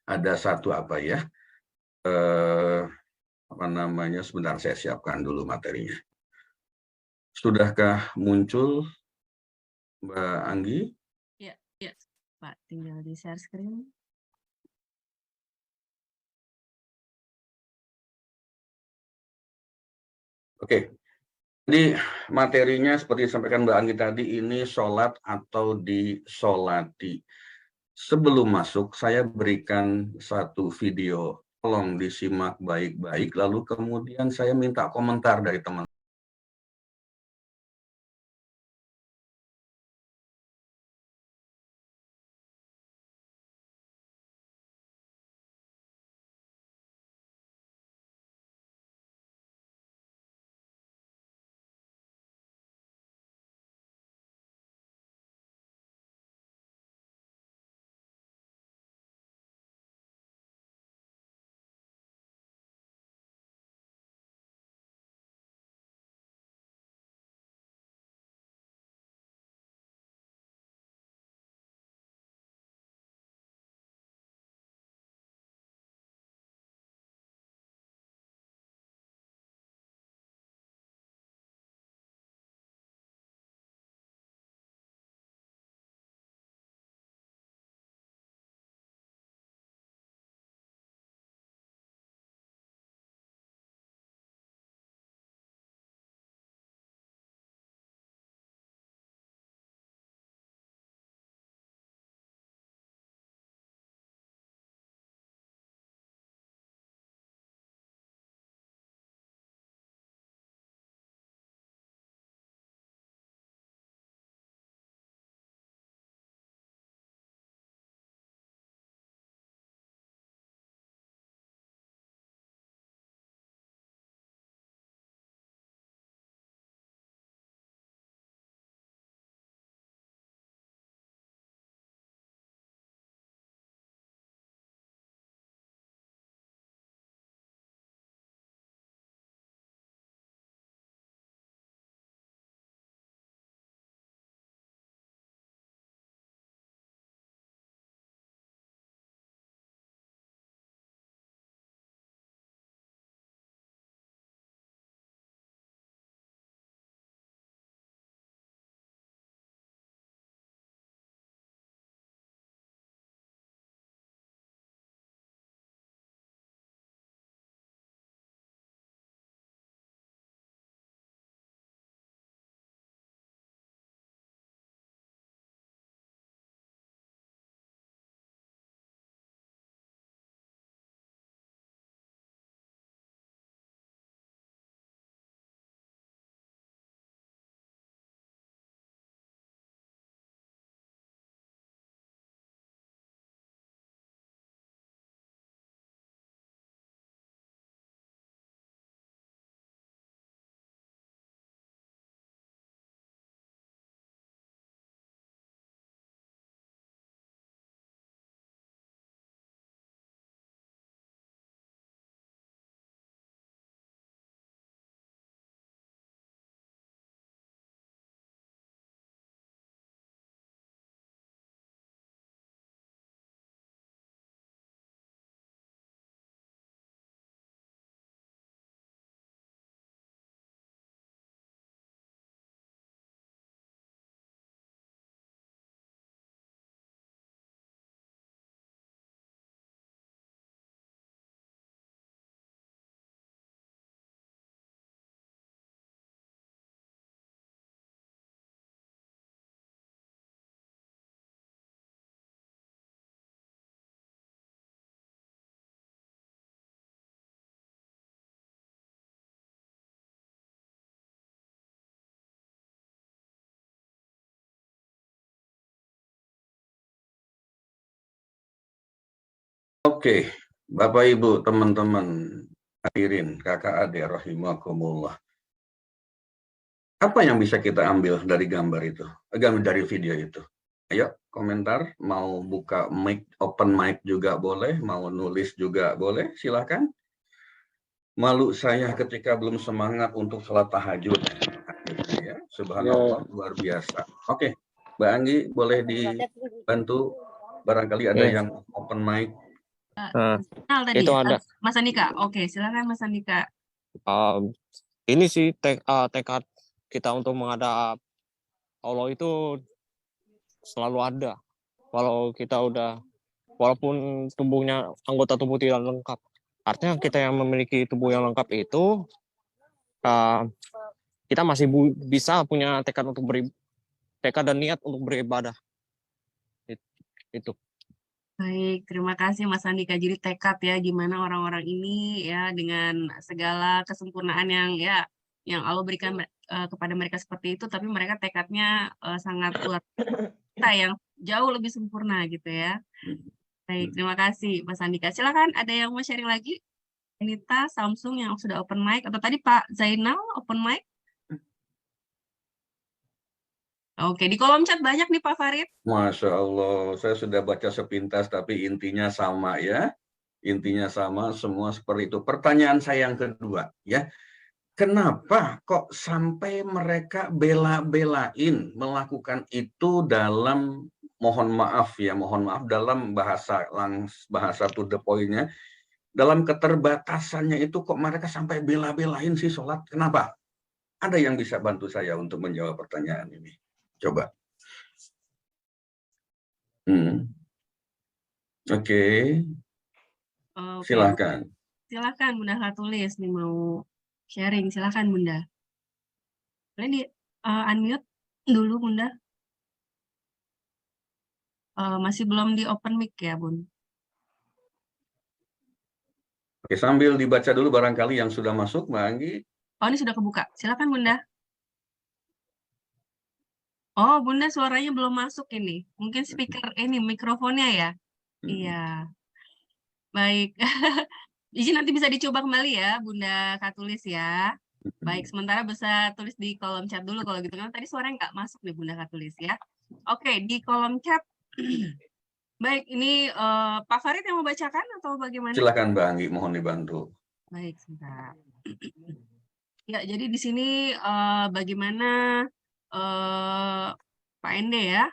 S2: ada satu sebentar saya siapkan dulu materinya. Sudahkah muncul Mbak Anggi?
S1: Ya, Pak, tinggal di share screen.
S2: Oke. Jadi materinya seperti disampaikan Mbak Anggi tadi, ini sholat atau disolati. Sebelum masuk, saya berikan satu video. Tolong disimak baik-baik, lalu kemudian saya minta komentar dari teman. Oke, Bapak Ibu, teman-teman hadirin, kakak adik rahimakumullah. Apa yang bisa kita ambil dari gambar itu, dari video itu? Ayo, komentar, mau buka mic, open mic juga boleh, mau nulis juga boleh, silakan. Malu saya ketika belum semangat untuk sholat tahajud. Ya, subhanallah, luar biasa. Oke, Mbak Anggi, boleh dibantu? Barangkali ada yang open mic.
S1: Tadi
S3: itu
S1: ya,
S3: ada.
S1: Mas Andika. Oke, silakan Mas Andika.
S3: Ini sih tekad kita untuk menghadap Allah itu selalu ada. Walau kita walaupun anggota tubuh tidak lengkap. Artinya kita yang memiliki tubuh yang lengkap itu, kita masih bisa punya tekad dan niat untuk beribadah. Itu.
S1: Baik, terima kasih Mas Andika. Jadi tekad ya, gimana orang-orang ini ya dengan segala kesempurnaan yang Allah berikan kepada mereka seperti itu, tapi mereka tekadnya sangat luar biasa yang jauh lebih sempurna gitu ya. Baik, terima kasih Mas Andika. Silakan, ada yang mau sharing lagi? Anita, Samsung yang sudah open mic, atau tadi Pak Zainal open mic? Oke, di kolom chat banyak nih Pak Farid.
S2: Masya Allah, saya sudah baca sepintas, tapi intinya sama ya. Intinya sama, semua seperti itu. Pertanyaan saya yang kedua, ya. Kenapa kok sampai mereka bela-belain melakukan itu dalam, mohon maaf dalam bahasa to the point-nya, dalam keterbatasannya itu kok mereka sampai bela-belain sih sholat? Kenapa? Ada yang bisa bantu saya untuk menjawab pertanyaan ini? Coba. Oke. Silakan.
S1: Silakan Bunda tulis nih mau sharing. Silakan Bunda. Boleh di unmute dulu Bunda. Masih belum di open mic ya Bun.
S2: Oke, sambil dibaca dulu barangkali yang sudah masuk, Mbak Anggi.
S1: Oh, ini sudah kebuka. Silakan Bunda. Oh, Bunda suaranya belum masuk ini. Mungkin speaker ini mikrofonnya ya. Iya. Baik. Izin nanti bisa dicoba kembali ya, Bunda Katulis ya. Baik, sementara bisa tulis di kolom chat dulu kalau gitu. Kan tadi suaranya nggak masuk nih Bunda Katulis ya. Oke, di kolom chat. Baik, ini Pak Farid yang mau bacakan atau bagaimana?
S2: Silakan Mbak Anggi, mohon dibantu.
S1: Baik, sebentar. Ya, jadi di sini bagaimana Pak Ende ya,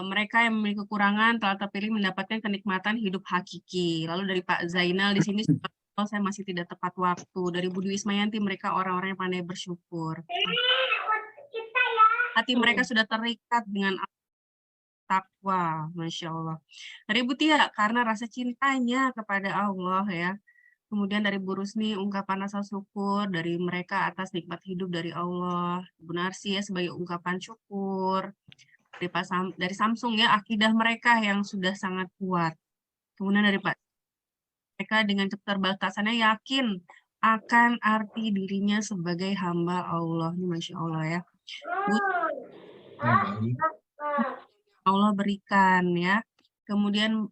S1: mereka yang memiliki kekurangan telah terpilih mendapatkan kenikmatan hidup hakiki. Lalu dari Pak Zainal di sini saya masih tidak tepat waktu. Dari Budi Wismayanti, mereka orang-orang yang pandai bersyukur. Hati mereka sudah terikat dengan takwa, Masya Allah. Dari Bu Tia, karena rasa cintanya kepada Allah ya. Kemudian dari Bu Rusni, ungkapan rasa syukur dari mereka atas nikmat hidup dari Allah. Bu Narsi ya, sebagai ungkapan syukur. Dari Samsung ya, akidah mereka yang sudah sangat kuat. Kemudian dari Pak, mereka dengan keterbatasannya yakin akan arti dirinya sebagai hamba Allah. Ini Masya Allah ya. Allah berikan ya. Kemudian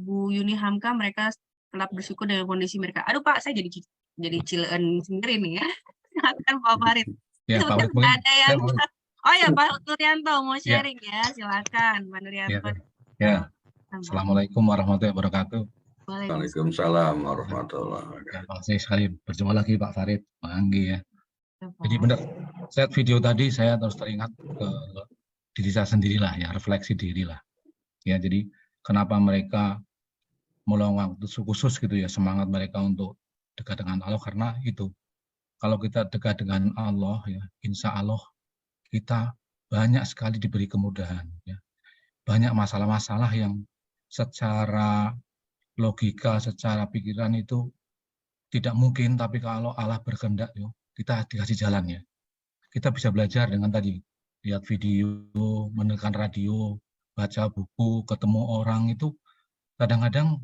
S1: Bu Yuni Hamka, mereka telah bersyukur dengan kondisi mereka. Aduh Pak, saya jadi cileun sendiri nih ya. Silakan Pak Farid.
S5: Ya, Pak Farid boleh.
S1: Ada yang oh ya Pak Nuryanto mau sharing ya. Silakan Pak Nuryanto.
S5: Ya. Assalamualaikum warahmatullahi wabarakatuh.
S2: Waalaikumsalam warahmatullahi wabarakatuh.
S5: Terima kasih sekali berjumpa lagi Pak Farid, Pak Anggi ya. Jadi benar, saya video tadi saya terus teringat ke diri saya sendirilah ya, refleksi dirilah. Ya, jadi kenapa mereka meluangkan waktu khusus gitu ya, semangat mereka untuk dekat dengan Allah, karena itu. Kalau kita dekat dengan Allah ya, insya Allah kita banyak sekali diberi kemudahan ya. Banyak masalah-masalah yang secara logika, secara pikiran itu tidak mungkin, tapi kalau Allah berkehendak ya, kita dikasih jalan ya. Kita bisa belajar dengan tadi lihat video, mendengarkan radio, baca buku, ketemu orang, itu kadang-kadang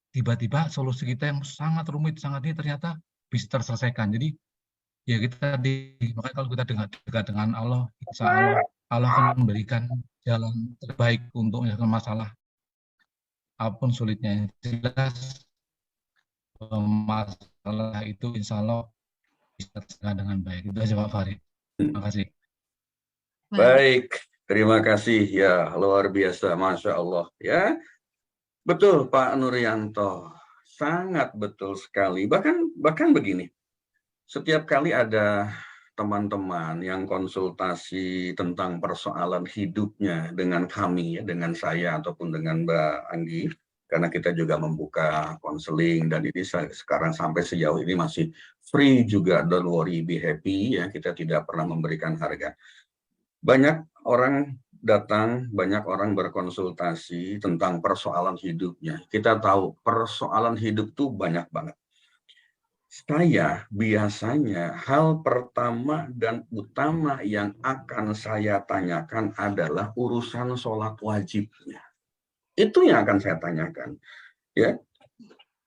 S5: tiba-tiba solusi kita yang sangat rumit, sangat ini ternyata bisa terselesaikan. Jadi ya kita makanya kalau kita dekat dengan Allah, insya Allah akan memberikan jalan terbaik untuk menyelesaikan masalah apapun sulitnya, jelas masalah itu insya Allah bisa terselesaikan dengan baik. Itu aja Pak Farid. Terima kasih.
S2: Baik, terima kasih ya, luar biasa, Masya Allah ya. Betul Pak Nuryanto, sangat betul sekali. Bahkan begini, setiap kali ada teman-teman yang konsultasi tentang persoalan hidupnya dengan kami, ya, dengan saya ataupun dengan Mbak Anggi, karena kita juga membuka konseling dan ini sekarang sampai sejauh ini masih free juga, don't worry, be happy, ya, kita tidak pernah memberikan harga. Banyak orang datang, banyak orang berkonsultasi tentang persoalan hidupnya. Kita tahu persoalan hidup tuh banyak banget. Saya biasanya hal pertama dan utama yang akan saya tanyakan adalah urusan sholat wajibnya. Itu yang akan saya tanyakan. Ya,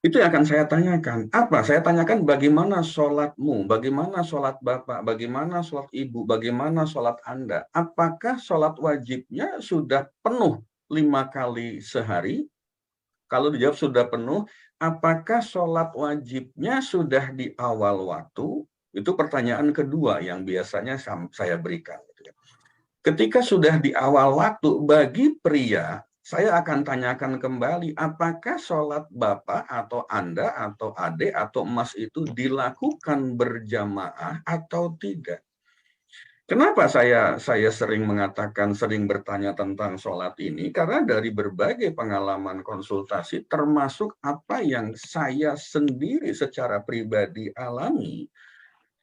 S2: itu yang akan saya tanyakan. Apa? Saya tanyakan bagaimana sholatmu, bagaimana sholat Bapak, bagaimana sholat Ibu, bagaimana sholat Anda. Apakah sholat wajibnya sudah penuh 5 kali sehari? Kalau dijawab sudah penuh, apakah sholat wajibnya sudah di awal waktu? Itu pertanyaan kedua yang biasanya saya berikan. Ketika sudah di awal waktu, bagi pria, saya akan tanyakan kembali, apakah sholat Bapak atau Anda atau adik atau emas itu dilakukan berjamaah atau tidak? Kenapa saya sering mengatakan, sering bertanya tentang sholat ini? Karena dari berbagai pengalaman konsultasi, termasuk apa yang saya sendiri secara pribadi alami,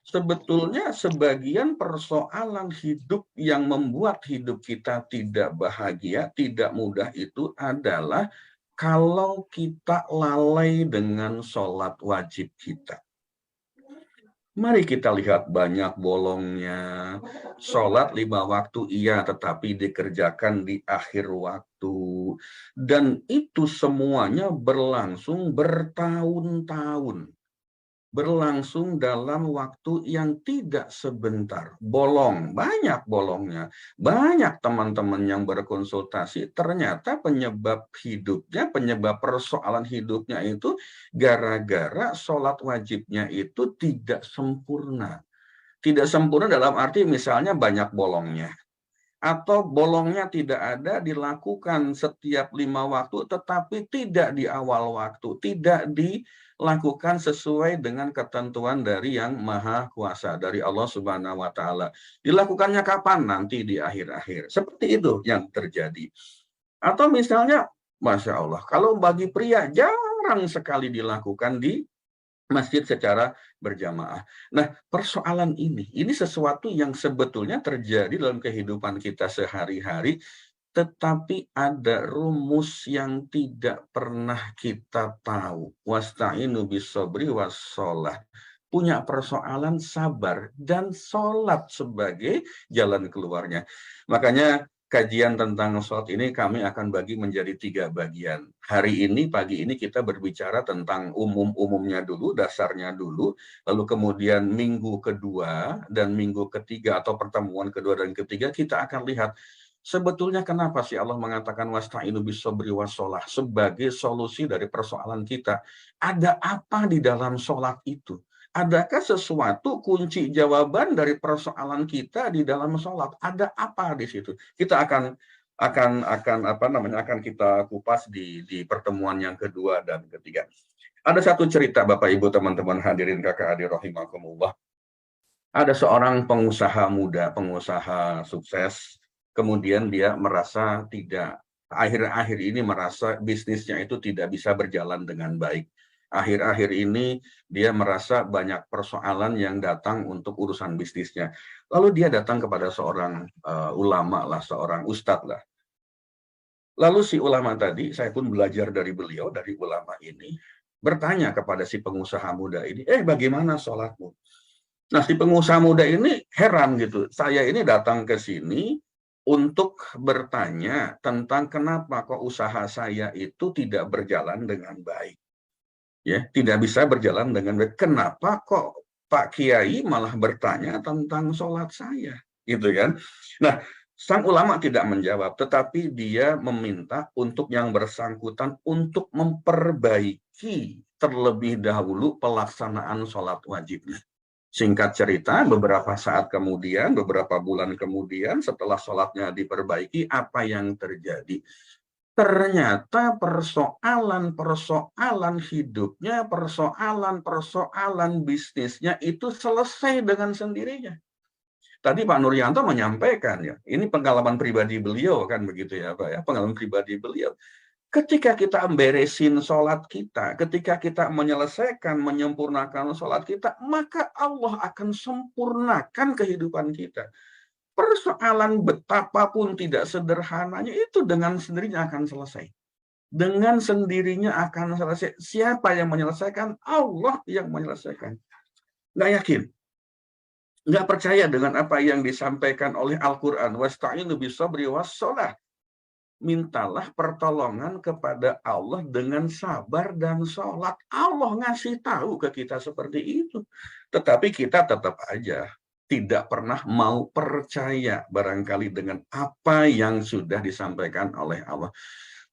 S2: sebetulnya sebagian persoalan hidup yang membuat hidup kita tidak bahagia, tidak mudah itu adalah kalau kita lalai dengan sholat wajib kita. Mari kita lihat banyak bolongnya. Sholat 5 waktu iya, tetapi dikerjakan di akhir waktu. Dan itu semuanya berlangsung bertahun-tahun. Berlangsung dalam waktu yang tidak sebentar. Bolong, banyak bolongnya. Banyak teman-teman yang berkonsultasi, ternyata penyebab hidupnya, penyebab persoalan hidupnya itu gara-gara sholat wajibnya itu tidak sempurna. Tidak sempurna dalam arti misalnya banyak bolongnya. Atau bolongnya tidak ada, dilakukan setiap 5 waktu, tetapi tidak di awal waktu, tidak dilakukan sesuai dengan ketentuan dari Yang Maha Kuasa, dari Allah Subhanahu wa Ta'ala. Dilakukannya kapan? Nanti di akhir-akhir. Seperti itu yang terjadi. Atau misalnya, Masya Allah, kalau bagi pria jarang sekali dilakukan di masjid secara berjamaah. Nah, persoalan ini sesuatu yang sebetulnya terjadi dalam kehidupan kita sehari-hari, tetapi ada rumus yang tidak pernah kita tahu. Wasta'inu bis-sabri was-shalah. Punya persoalan sabar dan sholat sebagai jalan keluarnya. Makanya kajian tentang sholat ini kami akan bagi menjadi 3 bagian. Hari ini, pagi ini kita berbicara tentang umumnya dulu, dasarnya dulu, lalu kemudian minggu kedua dan minggu ketiga atau pertemuan kedua dan ketiga kita akan lihat sebetulnya kenapa sih Allah mengatakan wasta'inu bis-sabri was-shalah sebagai solusi dari persoalan kita. Ada apa di dalam sholat itu? Adakah sesuatu kunci jawaban dari persoalan kita di dalam sholat? Ada apa di situ? Kita akan kita kupas di pertemuan yang kedua dan ketiga. Ada satu cerita Bapak Ibu teman-teman hadirin kakak adik rahimakumullah. Ada seorang pengusaha muda, pengusaha sukses, kemudian dia merasa akhir-akhir ini merasa bisnisnya itu tidak bisa berjalan dengan baik. Akhir-akhir ini dia merasa banyak persoalan yang datang untuk urusan bisnisnya. Lalu dia datang kepada seorang ulama lah, seorang ustadz lah. Lalu si ulama tadi, saya pun belajar dari beliau, dari ulama ini, bertanya kepada si pengusaha muda ini, bagaimana sholatmu? Nah, si pengusaha muda ini heran gitu. Saya ini datang ke sini untuk bertanya tentang kenapa kok usaha saya itu tidak berjalan dengan baik. Ya, tidak bisa berjalan dengan baik. Kenapa kok Pak Kiai malah bertanya tentang sholat saya, gitu kan? Nah, Sang ulama tidak menjawab, tetapi dia meminta untuk yang bersangkutan untuk memperbaiki terlebih dahulu pelaksanaan sholat wajibnya. Singkat cerita, beberapa saat kemudian, beberapa bulan kemudian, setelah sholatnya diperbaiki, apa yang terjadi? Ternyata persoalan-persoalan hidupnya, persoalan-persoalan bisnisnya itu selesai dengan sendirinya. Tadi Pak Nuryanto menyampaikan ya, ini pengalaman pribadi beliau kan begitu ya Pak ya, pengalaman pribadi beliau. Ketika kita beresin sholat kita, ketika kita menyelesaikan, menyempurnakan sholat kita, maka Allah akan sempurnakan kehidupan kita. Persoalan betapapun tidak sederhananya itu dengan sendirinya akan selesai. Dengan sendirinya akan selesai. Siapa yang menyelesaikan? Allah yang menyelesaikan. Nggak yakin. Nggak percaya dengan apa yang disampaikan oleh Al-Quran. Wasta'inu bis-sabri was-shalah. Mintalah pertolongan kepada Allah dengan sabar dan sholat. Allah ngasih tahu ke kita seperti itu. Tetapi kita tetap aja tidak pernah mau percaya barangkali dengan apa yang sudah disampaikan oleh Allah.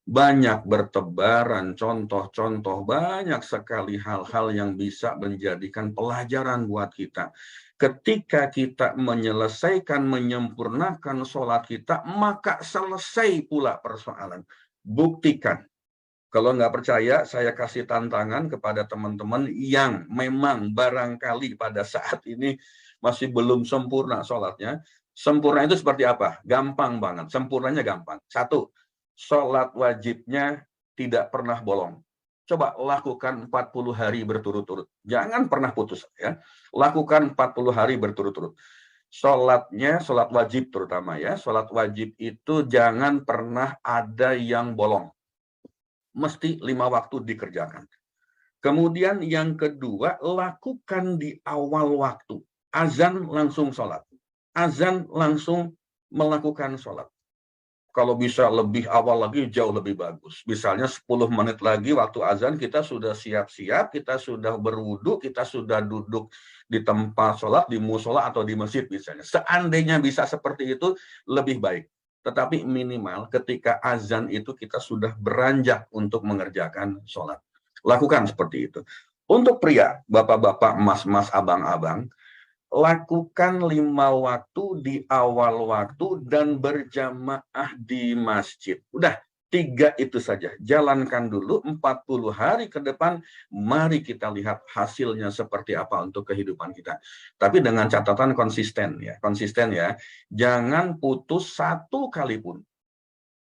S2: Banyak bertebaran contoh-contoh, banyak sekali hal-hal yang bisa menjadikan pelajaran buat kita. Ketika kita menyelesaikan, menyempurnakan sholat kita, maka selesai pula persoalan. Buktikan. Kalau nggak percaya, saya kasih tantangan kepada teman-teman yang memang barangkali pada saat ini masih belum sempurna sholatnya. Sempurna itu seperti apa? Gampang banget. Sempurnanya gampang. 1, sholat wajibnya tidak pernah bolong. Coba lakukan 40 hari berturut-turut. Jangan pernah putus ya. Lakukan 40 hari berturut-turut. Sholatnya, sholat wajib terutama ya. Sholat wajib itu jangan pernah ada yang bolong. Mesti 5 waktu dikerjakan. Kemudian yang kedua, lakukan di awal waktu. Azan langsung sholat. Azan langsung melakukan sholat. Kalau bisa lebih awal lagi, jauh lebih bagus. Misalnya 10 menit lagi waktu azan, kita sudah siap-siap, kita sudah berwudu, kita sudah duduk di tempat sholat, di musola atau di masjid misalnya. Seandainya bisa seperti itu, lebih baik. Tetapi minimal ketika azan itu kita sudah beranjak untuk mengerjakan sholat. Lakukan seperti itu. Untuk pria, bapak-bapak, mas-mas, abang-abang, lakukan 5 waktu di awal waktu dan berjamaah di masjid. Udah, 3 itu saja. Jalankan dulu 40 hari ke depan, mari kita lihat hasilnya seperti apa untuk kehidupan kita. Tapi dengan catatan konsisten ya. Konsisten ya. Jangan putus 1 kali pun.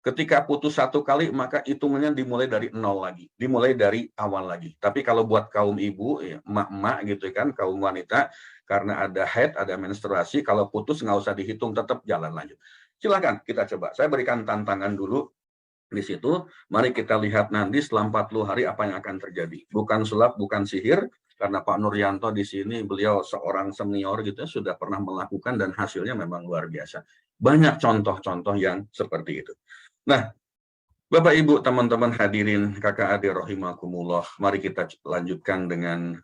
S2: Ketika putus 1 kali, maka hitungannya dimulai dari 0 lagi. Dimulai dari awal lagi. Tapi kalau buat kaum ibu, ya, emak-emak gitu kan, kaum wanita, karena ada haid, ada menstruasi, kalau putus nggak usah dihitung, tetap jalan lanjut. Silakan kita coba. Saya berikan tantangan dulu di situ. Mari kita lihat nanti setelah 40 hari apa yang akan terjadi. Bukan sulap, bukan sihir, karena Pak Nuryanto di sini, beliau seorang senior gitu, sudah pernah melakukan dan hasilnya memang luar biasa. Banyak contoh-contoh yang seperti itu. Nah, Bapak Ibu, teman-teman hadirin kakak adik rahimakumullah, mari kita lanjutkan dengan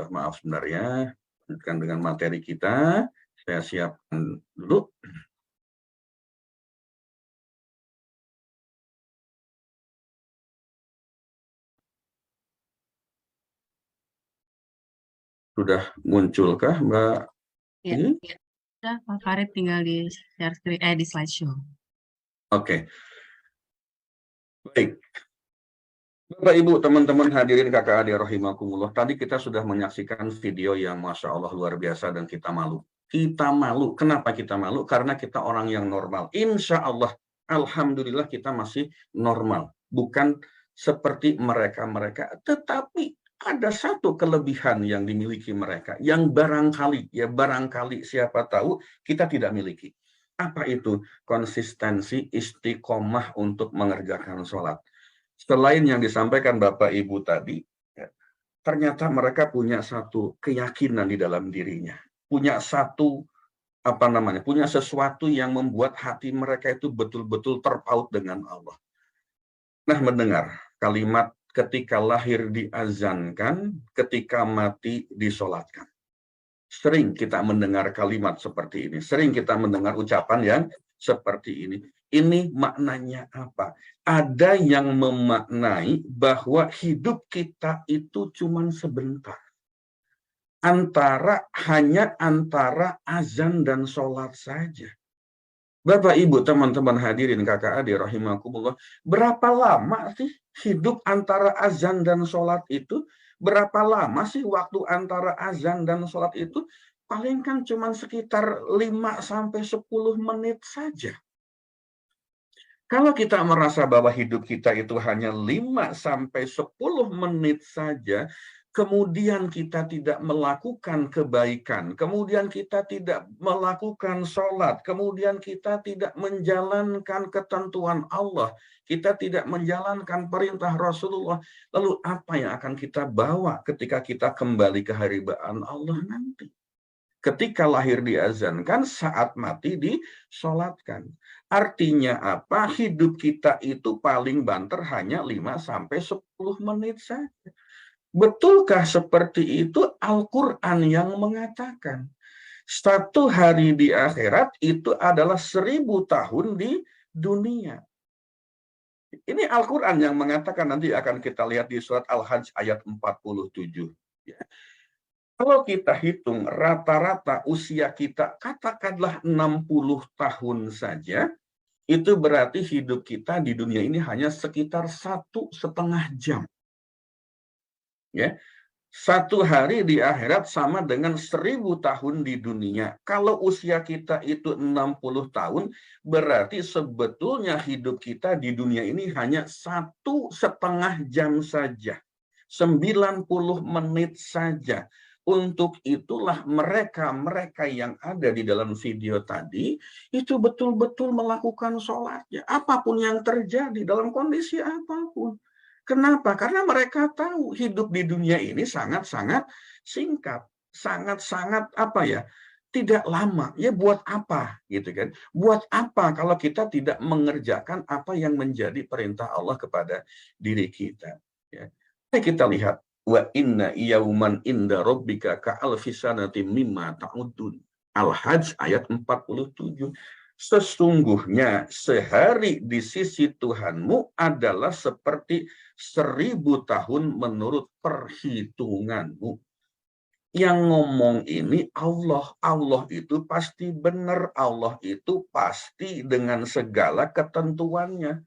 S2: maaf sebentar ya, lanjutkan dengan materi kita. Saya siapkan dulu. Sudah munculkah Mbak?
S1: Ya, ya. Sudah, Pak Farid tinggal di share screen, di slideshow.
S2: Oke. Baik. Bapak Ibu, teman-teman hadirin kakak adik rahimakumullah, tadi kita sudah menyaksikan video yang Masya Allah luar biasa dan kita malu. Kita malu. Kenapa kita malu? Karena kita orang yang normal. Insya Allah, alhamdulillah kita masih normal. Bukan seperti mereka-mereka. Tetapi ada satu kelebihan yang dimiliki mereka. Yang barangkali siapa tahu kita tidak miliki. Apa itu? Konsistensi istiqomah untuk mengerjakan sholat. Selain yang disampaikan Bapak Ibu tadi, ya, ternyata mereka punya satu keyakinan di dalam dirinya, punya satu punya sesuatu yang membuat hati mereka itu betul-betul terpaut dengan Allah. Nah, mendengar kalimat ketika lahir diazankan, ketika mati disolatkan. Sering kita mendengar kalimat seperti ini, sering kita mendengar ucapan yang seperti ini. Ini maknanya apa? Ada yang memaknai bahwa hidup kita itu cuma sebentar. Hanya antara azan dan sholat saja. Bapak, Ibu, teman-teman hadirin, kakak adik, rahimakumullah. Berapa lama sih hidup antara azan dan sholat itu? Berapa lama sih waktu antara azan dan sholat itu? Paling kan cuma sekitar 5-10 menit saja. Kalau kita merasa bahwa hidup kita itu hanya 5-10 menit saja, kemudian kita tidak melakukan kebaikan, kemudian kita tidak melakukan sholat, kemudian kita tidak menjalankan ketentuan Allah, kita tidak menjalankan perintah Rasulullah, lalu apa yang akan kita bawa ketika kita kembali ke haribaan Allah nanti? Ketika lahir diazankan, saat mati disolatkan. Artinya apa? Hidup kita itu paling banter hanya 5-10 menit saja. Betulkah seperti itu? Al-Quran yang mengatakan. 1 hari di akhirat itu adalah 1000 tahun di dunia. Ini Al-Quran yang mengatakan, nanti akan kita lihat di surat Al-Hajj ayat 47. Ya. Kalau kita hitung rata-rata usia kita, katakanlah 60 tahun saja, itu berarti hidup kita di dunia ini hanya sekitar 1,5 jam. Ya, 1 hari di akhirat sama dengan 1000 tahun di dunia. Kalau usia kita itu 60 tahun, berarti sebetulnya hidup kita di dunia ini hanya 1,5 jam saja. 90 menit saja. Untuk itulah mereka yang ada di dalam video tadi, itu betul-betul melakukan sholatnya. Apapun yang terjadi dalam kondisi apapun. Kenapa? Karena mereka tahu hidup di dunia ini sangat-sangat singkat. Sangat-sangat tidak lama. Ya buat apa? Gitu kan? Buat apa kalau kita tidak mengerjakan apa yang menjadi perintah Allah kepada diri kita? Ya. Mari kita lihat. Wa inna yauman inda rabbika ka'alfi sanatin mimma ta'udun. Al-Hajj ayat 47. Sesungguhnya sehari di sisi Tuhanmu adalah seperti 1000 tahun menurut perhitunganmu. Yang ngomong ini Allah. Allah itu pasti benar. Allah itu pasti dengan segala ketentuannya.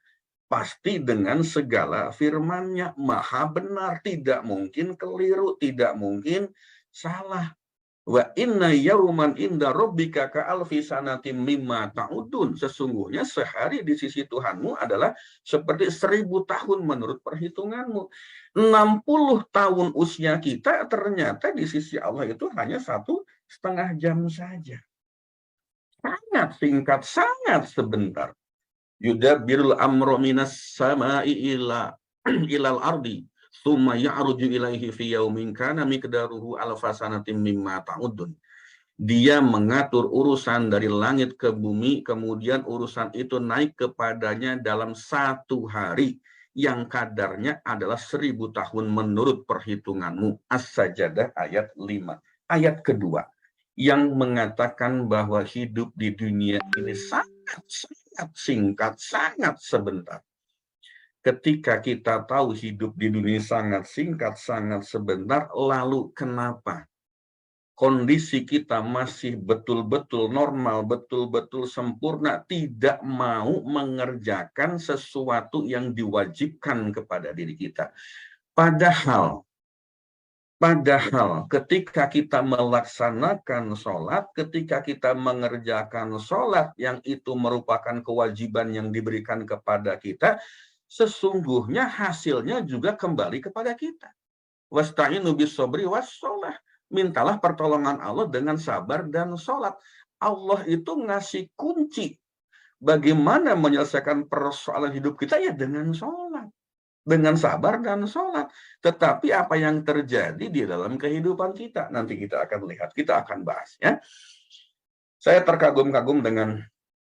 S2: Pasti dengan segala firman-Nya, maha benar, tidak mungkin keliru, tidak mungkin salah. Wa inna yauman inda rabbika ka'alfi sanatin mimma ta'udun. Sesungguhnya sehari di sisi Tuhanmu adalah seperti 1000 tahun menurut perhitunganmu. 60 tahun usia kita ternyata di sisi Allah itu hanya 1,5 jam saja. Sangat singkat, sangat sebentar. Yudabbirul amra minas sama'i ilal ardi tsumma ya'ruju ilaihi fi yaumin kana miqdaruhu alfa sanatin mimma ta'udun. Dia mengatur urusan dari langit ke bumi, kemudian urusan itu naik kepadanya dalam 1 hari yang kadarnya adalah 1000 tahun menurut perhitunganmu. As-Sajdah ayat 5. Ayat kedua yang mengatakan bahwa hidup di dunia ini sangat singkat, sangat sebentar. Ketika kita tahu hidup di dunia sangat singkat, sangat sebentar, lalu kenapa kondisi kita masih betul-betul normal, betul-betul sempurna, tidak mau mengerjakan sesuatu yang diwajibkan kepada diri kita? Padahal ketika kita melaksanakan sholat, ketika kita mengerjakan sholat yang itu merupakan kewajiban yang diberikan kepada kita, sesungguhnya hasilnya juga kembali kepada kita. Wasta'inu bis-shabri was-shalah. Mintalah pertolongan Allah dengan sabar dan sholat. Allah itu ngasih kunci bagaimana menyelesaikan persoalan hidup kita ya dengan sholat. Dengan sabar dan sholat. Tetapi apa yang terjadi di dalam kehidupan kita, nanti kita akan lihat, kita akan bahas ya. Saya terkagum-kagum dengan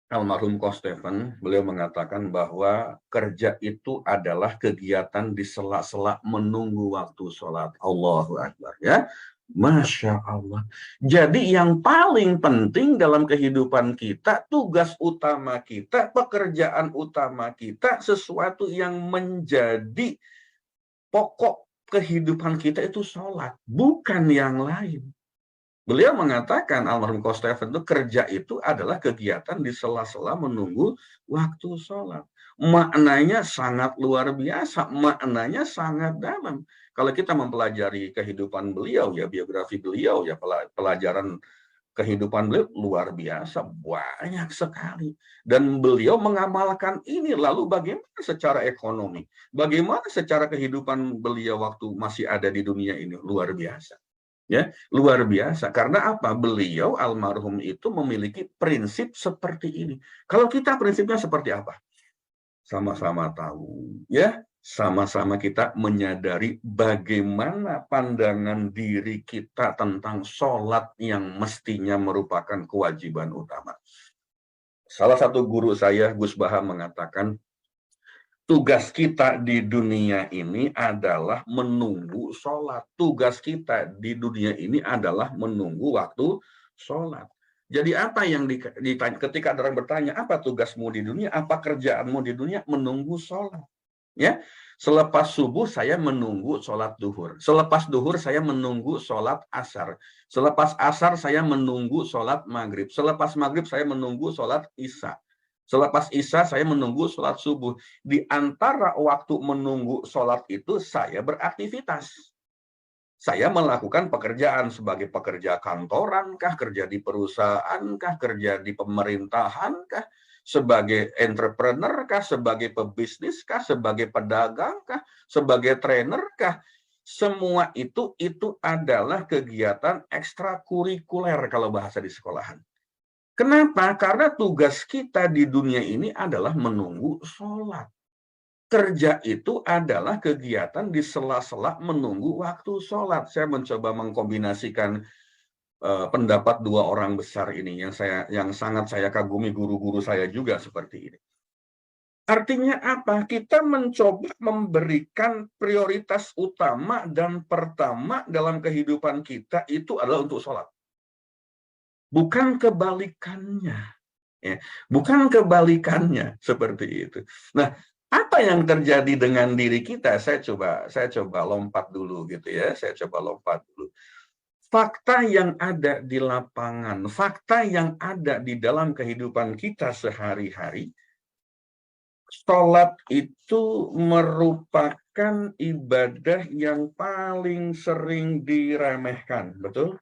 S2: almarhum Coach Stephen. Beliau mengatakan bahwa kerja itu adalah kegiatan di sela-sela menunggu waktu sholat. Allahu Akbar ya. Masya Allah. Jadi yang paling penting dalam kehidupan kita, tugas utama kita, pekerjaan utama kita, sesuatu yang menjadi pokok kehidupan kita itu sholat, bukan yang lain. Beliau mengatakan, almarhum Coach Stephen, itu kerja itu adalah kegiatan di sela-sela menunggu waktu sholat. Maknanya sangat luar biasa, maknanya sangat dalam. Kalau kita mempelajari kehidupan beliau, ya biografi beliau, ya pelajaran kehidupan beliau luar biasa, banyak sekali. Dan beliau mengamalkan ini, lalu bagaimana secara ekonomi? Bagaimana secara kehidupan beliau waktu masih ada di dunia ini? Luar biasa. Ya, luar biasa. Karena apa? Beliau almarhum itu memiliki prinsip seperti ini. Kalau kita prinsipnya seperti apa? Sama-sama tahu, ya. Sama-sama kita menyadari bagaimana pandangan diri kita tentang sholat yang mestinya merupakan kewajiban utama. Salah satu guru saya, Gus Baha, mengatakan, tugas kita di dunia ini adalah menunggu sholat. Tugas kita di dunia ini adalah menunggu waktu sholat. Jadi apa yang ditanya, ketika orang bertanya, apa tugasmu di dunia, apa kerjaanmu di dunia? Menunggu sholat. Ya, selepas subuh saya menunggu sholat duhur. Selepas duhur saya menunggu sholat asar. Selepas asar saya menunggu sholat maghrib. Selepas maghrib saya menunggu sholat isya. Selepas isya saya menunggu sholat subuh. Di antara waktu menunggu sholat itu saya beraktivitas. Saya melakukan pekerjaan sebagai pekerja kantoran kah, kerja di perusahaan kah, kerja di pemerintahan kah, sebagai entrepreneur kah, sebagai pebisnis kah, sebagai pedagang kah, sebagai trainer kah. Semua itu adalah kegiatan ekstrakurikuler kalau bahasa di sekolahan. Kenapa? Karena tugas kita di dunia ini adalah menunggu sholat. Kerja itu adalah kegiatan di sela-sela menunggu waktu sholat. Saya mencoba mengkombinasikan pendapat dua orang besar ini yang sangat saya kagumi, guru-guru saya juga seperti ini. Artinya apa? Kita mencoba memberikan prioritas utama dan pertama dalam kehidupan kita itu adalah untuk sholat. Bukan kebalikannya, ya. Bukan kebalikannya seperti itu. Nah, apa yang terjadi dengan diri kita? Saya coba lompat dulu gitu ya. Saya coba lompat dulu. Fakta yang ada di lapangan, fakta yang ada di dalam kehidupan kita sehari-hari, sholat itu merupakan ibadah yang paling sering diremehkan, betul?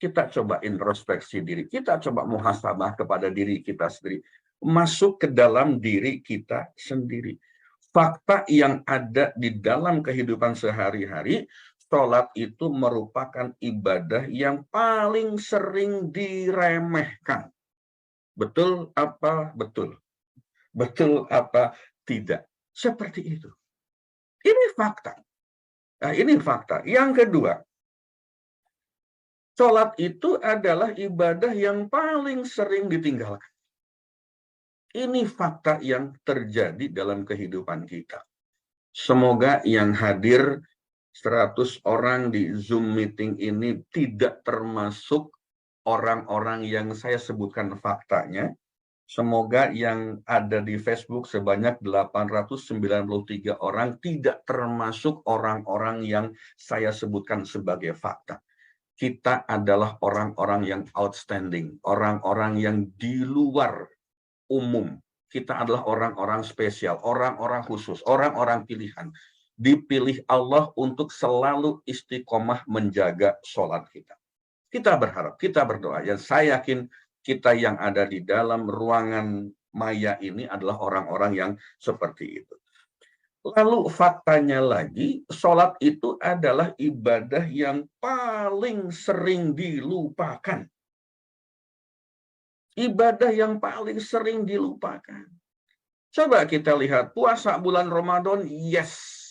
S2: Kita coba introspeksi diri, kita coba muhasabah kepada diri kita sendiri, masuk ke dalam diri kita sendiri. Fakta yang ada di dalam kehidupan sehari-hari, sholat itu merupakan ibadah yang paling sering diremehkan. Betul apa betul? Betul apa tidak? Seperti itu. Ini fakta. Nah, ini fakta. Yang kedua, sholat itu adalah ibadah yang paling sering ditinggalkan. Ini fakta yang terjadi dalam kehidupan kita. Semoga yang hadir 100 orang di Zoom meeting ini tidak termasuk orang-orang yang saya sebutkan faktanya. Semoga yang ada di Facebook sebanyak 893 orang tidak termasuk orang-orang yang saya sebutkan sebagai fakta. Kita adalah orang-orang yang outstanding, orang-orang yang di luar umum. Kita adalah orang-orang spesial, orang-orang khusus, orang-orang pilihan. Dipilih Allah untuk selalu istiqomah menjaga sholat kita. Kita berharap, kita berdoa. Ya, saya yakin kita yang ada di dalam ruangan maya ini adalah orang-orang yang seperti itu. Lalu faktanya lagi, sholat itu adalah ibadah yang paling sering dilupakan. Ibadah yang paling sering dilupakan. Coba kita lihat, puasa bulan Ramadan, yes.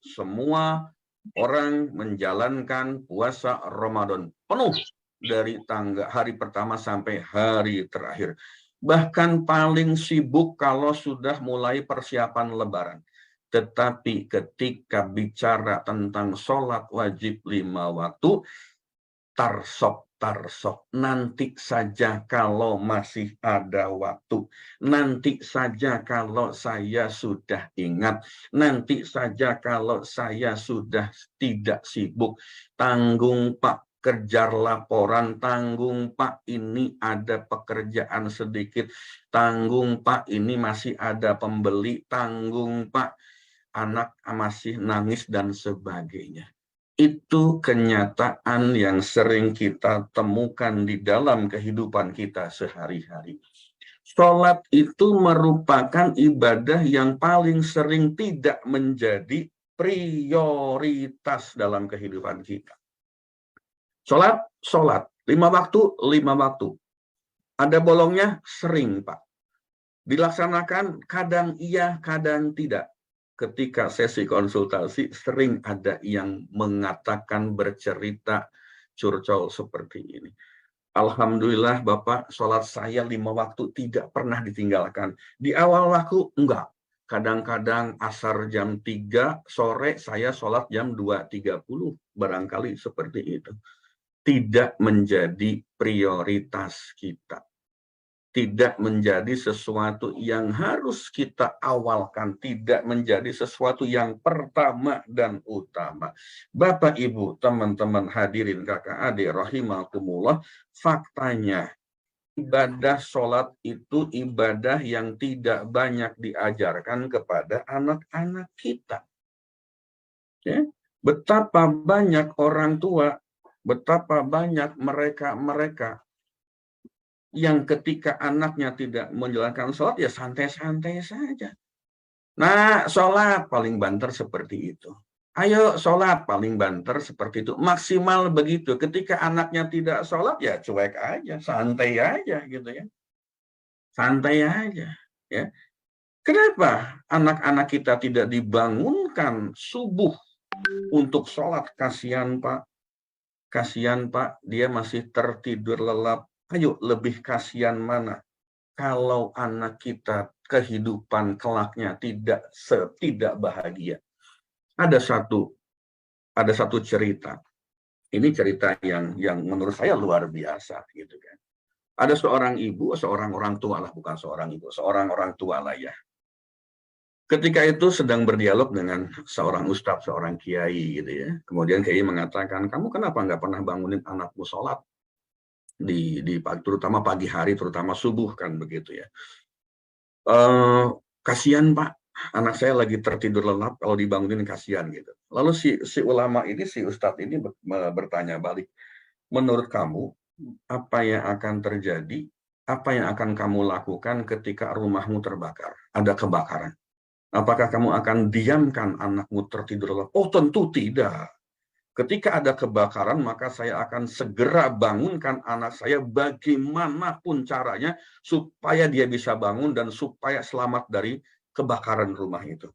S2: Semua orang menjalankan puasa Ramadan penuh dari hari pertama sampai hari terakhir. Bahkan paling sibuk kalau sudah mulai persiapan Lebaran. Tetapi ketika bicara tentang sholat wajib 5 waktu, tarsok, nanti saja kalau masih ada waktu, nanti saja kalau saya sudah ingat, nanti saja kalau saya sudah tidak sibuk, tanggung Pak, kejar laporan, tanggung Pak, ini ada pekerjaan sedikit, tanggung Pak, ini masih ada pembeli, tanggung Pak, anak masih nangis dan sebagainya. Itu kenyataan yang sering kita temukan di dalam kehidupan kita sehari-hari. Sholat itu merupakan ibadah yang paling sering tidak menjadi prioritas dalam kehidupan kita. Sholat, 5 waktu, 5 waktu. Ada bolongnya? Sering, Pak. Dilaksanakan kadang iya, kadang tidak. Ketika sesi konsultasi, sering ada yang mengatakan, bercerita, curcol seperti ini. Alhamdulillah Bapak, sholat saya 5 waktu tidak pernah ditinggalkan. Di awal waktu, enggak. Kadang-kadang asar jam 3 sore, saya sholat jam 2.30. Barangkali seperti itu. Tidak menjadi prioritas kita. Tidak menjadi sesuatu yang harus kita awalkan, tidak menjadi sesuatu yang pertama dan utama. Bapak, Ibu, teman-teman hadirin kakak adik rahimakumullah, faktanya ibadah sholat itu ibadah yang tidak banyak diajarkan kepada anak-anak kita. Ya? Betapa banyak orang tua, betapa banyak mereka yang ketika anaknya tidak menjalankan sholat, ya santai-santai saja. Nah, sholat paling banter seperti itu. Ayo sholat paling banter seperti itu. Maksimal begitu. Ketika anaknya tidak sholat, ya cuek aja, santai aja gitu ya. Santai aja. Ya. Kenapa anak-anak kita tidak dibangunkan subuh untuk sholat? Kasihan Pak. Kasihan Pak, dia masih tertidur lelap. Ayo, lebih kasihan mana kalau anak kita kehidupan kelaknya tidak bahagia. Ada satu cerita. Ini cerita yang menurut saya luar biasa gitu kan. Ada seorang ibu, seorang orang tua lah, bukan seorang ibu, seorang orang tua lah ya. Ketika itu sedang berdialog dengan seorang ustadz, seorang kiai gitu ya. Kemudian kiai mengatakan, kamu kenapa nggak pernah bangunin anakmu sholat? Terutama pagi hari, terutama subuh kan begitu ya. Kasihan Pak, anak saya lagi tertidur lelap, kalau dibangunin kasihan gitu. Lalu si ulama ini, si ustadz ini bertanya balik, menurut kamu apa yang akan terjadi, apa yang akan kamu lakukan ketika rumahmu terbakar, ada kebakaran? Apakah kamu akan diamkan anakmu tertidur lelap? Oh tentu tidak. Ketika ada kebakaran, maka saya akan segera bangunkan anak saya bagaimanapun caranya supaya dia bisa bangun dan supaya selamat dari kebakaran rumah itu.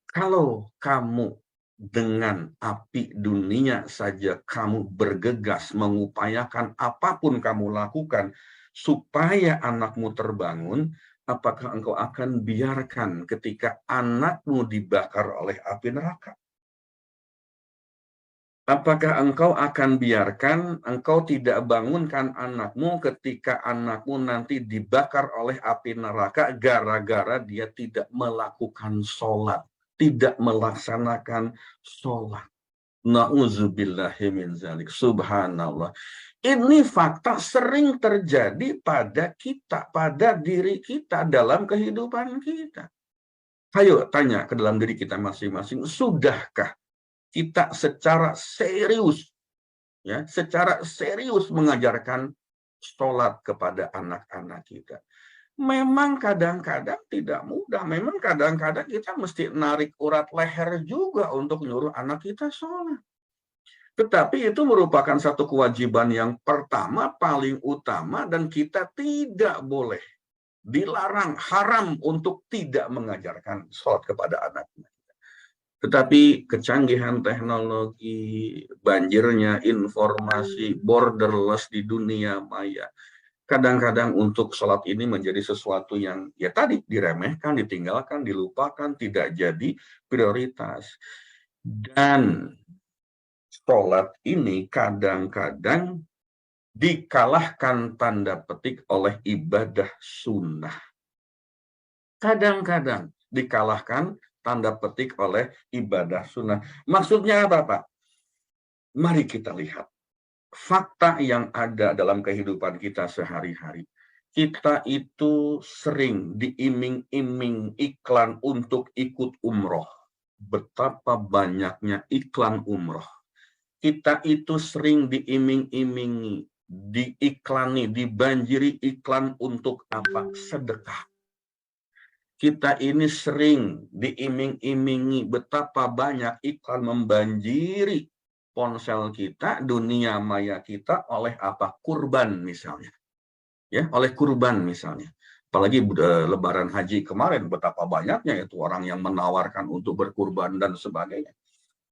S2: Kalau kamu dengan api dunia saja kamu bergegas mengupayakan apapun kamu lakukan supaya anakmu terbangun, apakah engkau akan biarkan ketika anakmu dibakar oleh api neraka? Apakah engkau akan biarkan, engkau tidak bangunkan anakmu ketika anakmu nanti dibakar oleh api neraka gara-gara dia tidak melakukan sholat, tidak melaksanakan sholat? Na'udzubillahi min dzalik. Subhanallah. Ini fakta sering terjadi pada kita, pada diri kita dalam kehidupan kita. Ayo tanya ke dalam diri kita masing-masing, sudahkah kita secara serius mengajarkan sholat kepada anak-anak kita? Memang kadang-kadang tidak mudah, memang kadang-kadang kita mesti narik urat leher juga untuk nyuruh anak kita sholat. Tetapi itu merupakan satu kewajiban yang pertama, paling utama, dan kita tidak boleh, dilarang, haram untuk tidak mengajarkan sholat kepada anaknya. Tetapi kecanggihan teknologi, banjirnya informasi, borderless di dunia maya, kadang-kadang untuk sholat ini menjadi sesuatu yang ya tadi diremehkan, ditinggalkan, dilupakan, tidak jadi prioritas. Dan sholat ini kadang-kadang dikalahkan tanda petik oleh ibadah sunnah. Kadang-kadang dikalahkan tanda petik oleh ibadah sunnah. Maksudnya apa, Pak? Mari kita lihat fakta yang ada dalam kehidupan kita sehari-hari. Kita itu sering diiming-iming iklan untuk ikut umroh. Betapa banyaknya iklan umroh. Kita itu sering diiming-imingi, diiklani, dibanjiri iklan untuk apa? Sedekah. Kita ini sering diiming-imingi, betapa banyak iklan membanjiri ponsel kita, dunia maya kita oleh apa? Kurban misalnya. Ya, oleh kurban misalnya. Apalagi lebaran haji kemarin, betapa banyaknya itu orang yang menawarkan untuk berkurban dan sebagainya.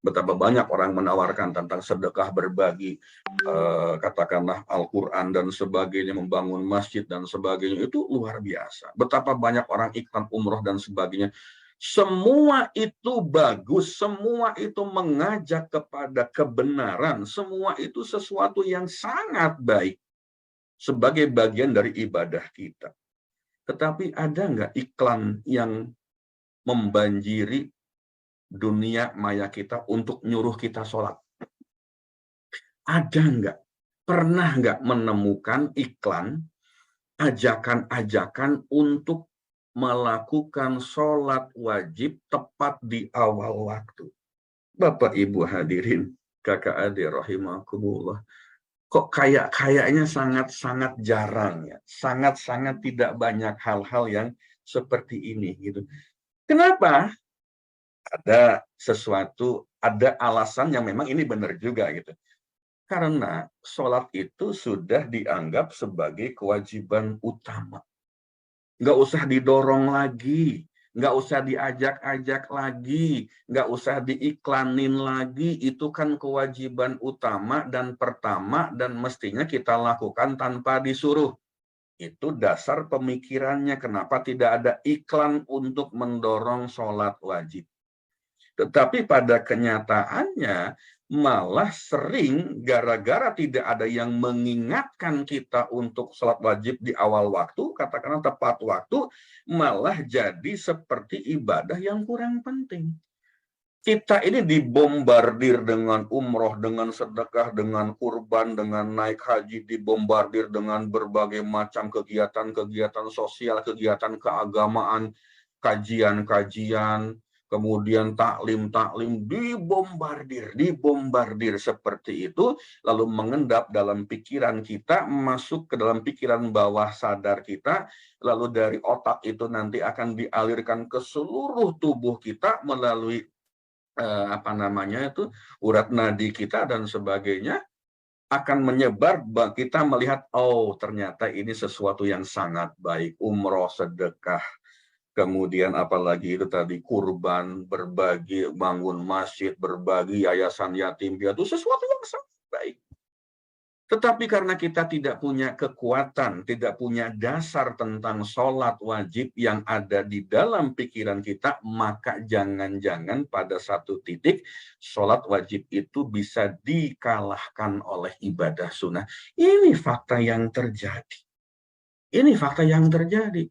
S2: Betapa banyak orang menawarkan tentang sedekah, berbagi, katakanlah Al-Quran dan sebagainya, membangun masjid dan sebagainya. Itu luar biasa. Betapa banyak orang iklan umroh dan sebagainya. Semua itu bagus, semua itu mengajak kepada kebenaran, semua itu sesuatu yang sangat baik sebagai bagian dari ibadah kita. Tetapi ada nggak iklan yang membanjiri dunia maya kita untuk nyuruh kita sholat? Ada nggak? Pernah nggak menemukan iklan, ajakan-ajakan untuk melakukan sholat wajib tepat di awal waktu? Bapak Ibu hadirin, kakak adik rahimakumullah. Kok kayaknya sangat-sangat jarang ya, sangat-sangat tidak banyak hal-hal yang seperti ini gitu. Kenapa? Ada sesuatu, ada alasan yang memang ini benar juga gitu. Karena sholat itu sudah dianggap sebagai kewajiban utama. Nggak usah didorong lagi, nggak usah diajak-ajak lagi, nggak usah diiklanin lagi. Itu kan kewajiban utama dan pertama dan mestinya kita lakukan tanpa disuruh. Itu dasar pemikirannya kenapa tidak ada iklan untuk mendorong sholat wajib. Tetapi pada kenyataannya malah sering gara-gara tidak ada yang mengingatkan kita untuk sholat wajib di awal waktu, katakanlah tepat waktu, malah jadi seperti ibadah yang kurang penting. Kita ini dibombardir dengan umroh, dengan sedekah, dengan kurban, dengan naik haji, dibombardir dengan berbagai macam kegiatan-kegiatan sosial, kegiatan keagamaan, kajian-kajian, kemudian taklim-taklim, dibombardir seperti itu, lalu mengendap dalam pikiran kita, masuk ke dalam pikiran bawah sadar kita, lalu dari otak itu nanti akan dialirkan ke seluruh tubuh kita melalui urat nadi kita dan sebagainya, akan menyebar, kita melihat, oh ternyata ini sesuatu yang sangat baik, umroh, sedekah, kemudian apalagi itu tadi kurban, berbagi, bangun masjid, berbagi, yayasan yatim piatu, sesuatu yang sangat baik. Tetapi karena kita tidak punya kekuatan, tidak punya dasar tentang sholat wajib yang ada di dalam pikiran kita, maka jangan-jangan pada satu titik sholat wajib itu bisa dikalahkan oleh ibadah sunnah. Ini fakta yang terjadi. Ini fakta yang terjadi.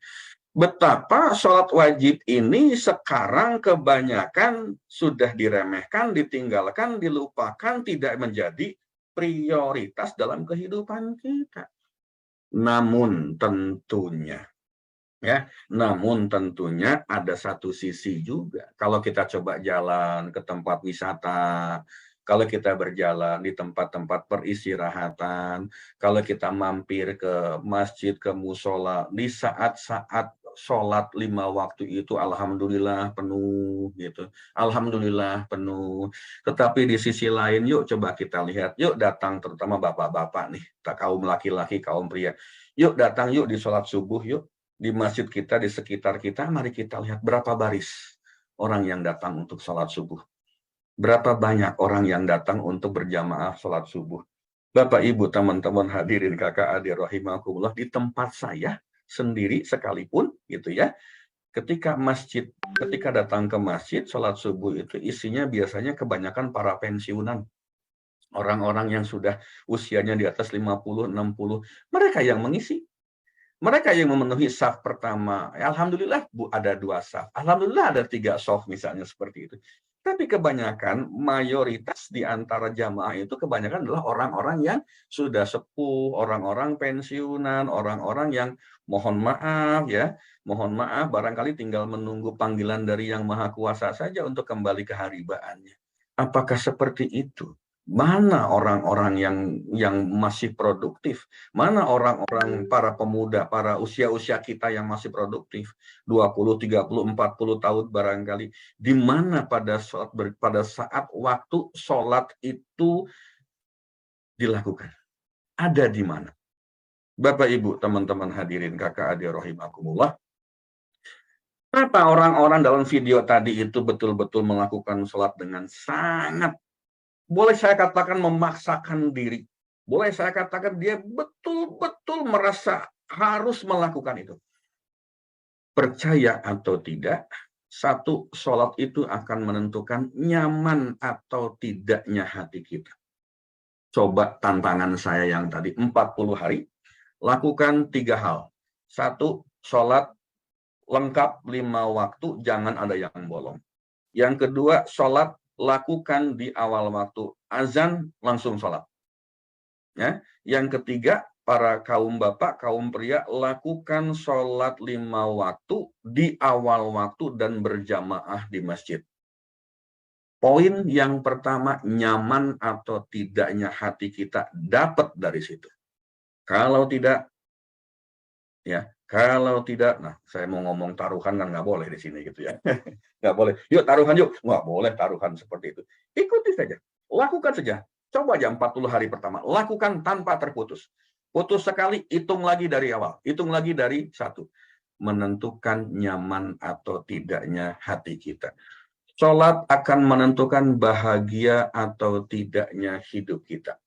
S2: Betapa sholat wajib ini sekarang kebanyakan sudah diremehkan, ditinggalkan, dilupakan, tidak menjadi prioritas dalam kehidupan kita. Namun tentunya ada satu sisi juga. Kalau kita coba jalan ke tempat wisata, kalau kita berjalan di tempat-tempat peristirahatan, kalau kita mampir ke masjid, ke musola, di saat-saat sholat 5 waktu itu alhamdulillah penuh gitu. Alhamdulillah penuh. Tetapi di sisi lain yuk coba kita lihat, yuk datang terutama bapak-bapak nih, kaum laki-laki, kaum pria. Yuk datang yuk di sholat subuh yuk. Di masjid kita, di sekitar kita, mari kita lihat berapa baris orang yang datang untuk sholat subuh. Berapa banyak orang yang datang untuk berjamaah sholat subuh. Bapak, Ibu, teman-teman hadirin kakak adik rahimakumullah, di tempat saya sendiri sekalipun gitu ya, ketika datang ke masjid sholat subuh itu isinya biasanya kebanyakan para pensiunan, orang-orang yang sudah usianya di atas 50, 60, mereka yang mengisi. Mereka yang memenuhi saf pertama. Alhamdulillah ada 2 saf. Alhamdulillah ada 3 saf misalnya seperti itu. Tapi kebanyakan mayoritas di antara jamaah itu kebanyakan adalah orang-orang yang sudah sepuh, orang-orang pensiunan, orang-orang yang mohon maaf ya, mohon maaf barangkali tinggal menunggu panggilan dari Yang Maha Kuasa saja untuk kembali ke haribaannya. Apakah seperti itu? Mana orang-orang yang masih produktif? Mana orang-orang para pemuda, para usia-usia kita yang masih produktif? 20, 30, 40 tahun barangkali. Di mana pada saat waktu sholat itu dilakukan? Ada di mana? Bapak, Ibu, teman-teman hadirin kakak adik rahimakumullah. Kenapa orang-orang dalam video tadi itu betul-betul melakukan sholat dengan sangat, boleh saya katakan memaksakan diri. Boleh saya katakan dia betul-betul merasa harus melakukan itu. Percaya atau tidak, satu, sholat itu akan menentukan nyaman atau tidaknya hati kita. Coba tantangan saya yang tadi 40 hari, lakukan 3 hal. 1, sholat lengkap 5 waktu, jangan ada yang bolong. Yang kedua, sholat lakukan di awal waktu, azan langsung sholat. Ya. Yang ketiga, para kaum bapak, kaum pria, lakukan sholat 5 waktu di awal waktu dan berjamaah di masjid. Poin yang pertama, nyaman atau tidaknya hati kita dapat dari situ. Kalau tidak, ya, kalau tidak, nah saya mau ngomong taruhan kan nggak boleh di sini gitu ya. Nggak boleh. Yuk taruhan yuk. Nggak boleh taruhan seperti itu. Ikuti saja. Lakukan saja. Coba aja 40 hari pertama. Lakukan tanpa terputus. Putus sekali, hitung lagi dari awal. Hitung lagi dari 1. Menentukan nyaman atau tidaknya hati kita. Sholat akan menentukan bahagia atau tidaknya hidup kita.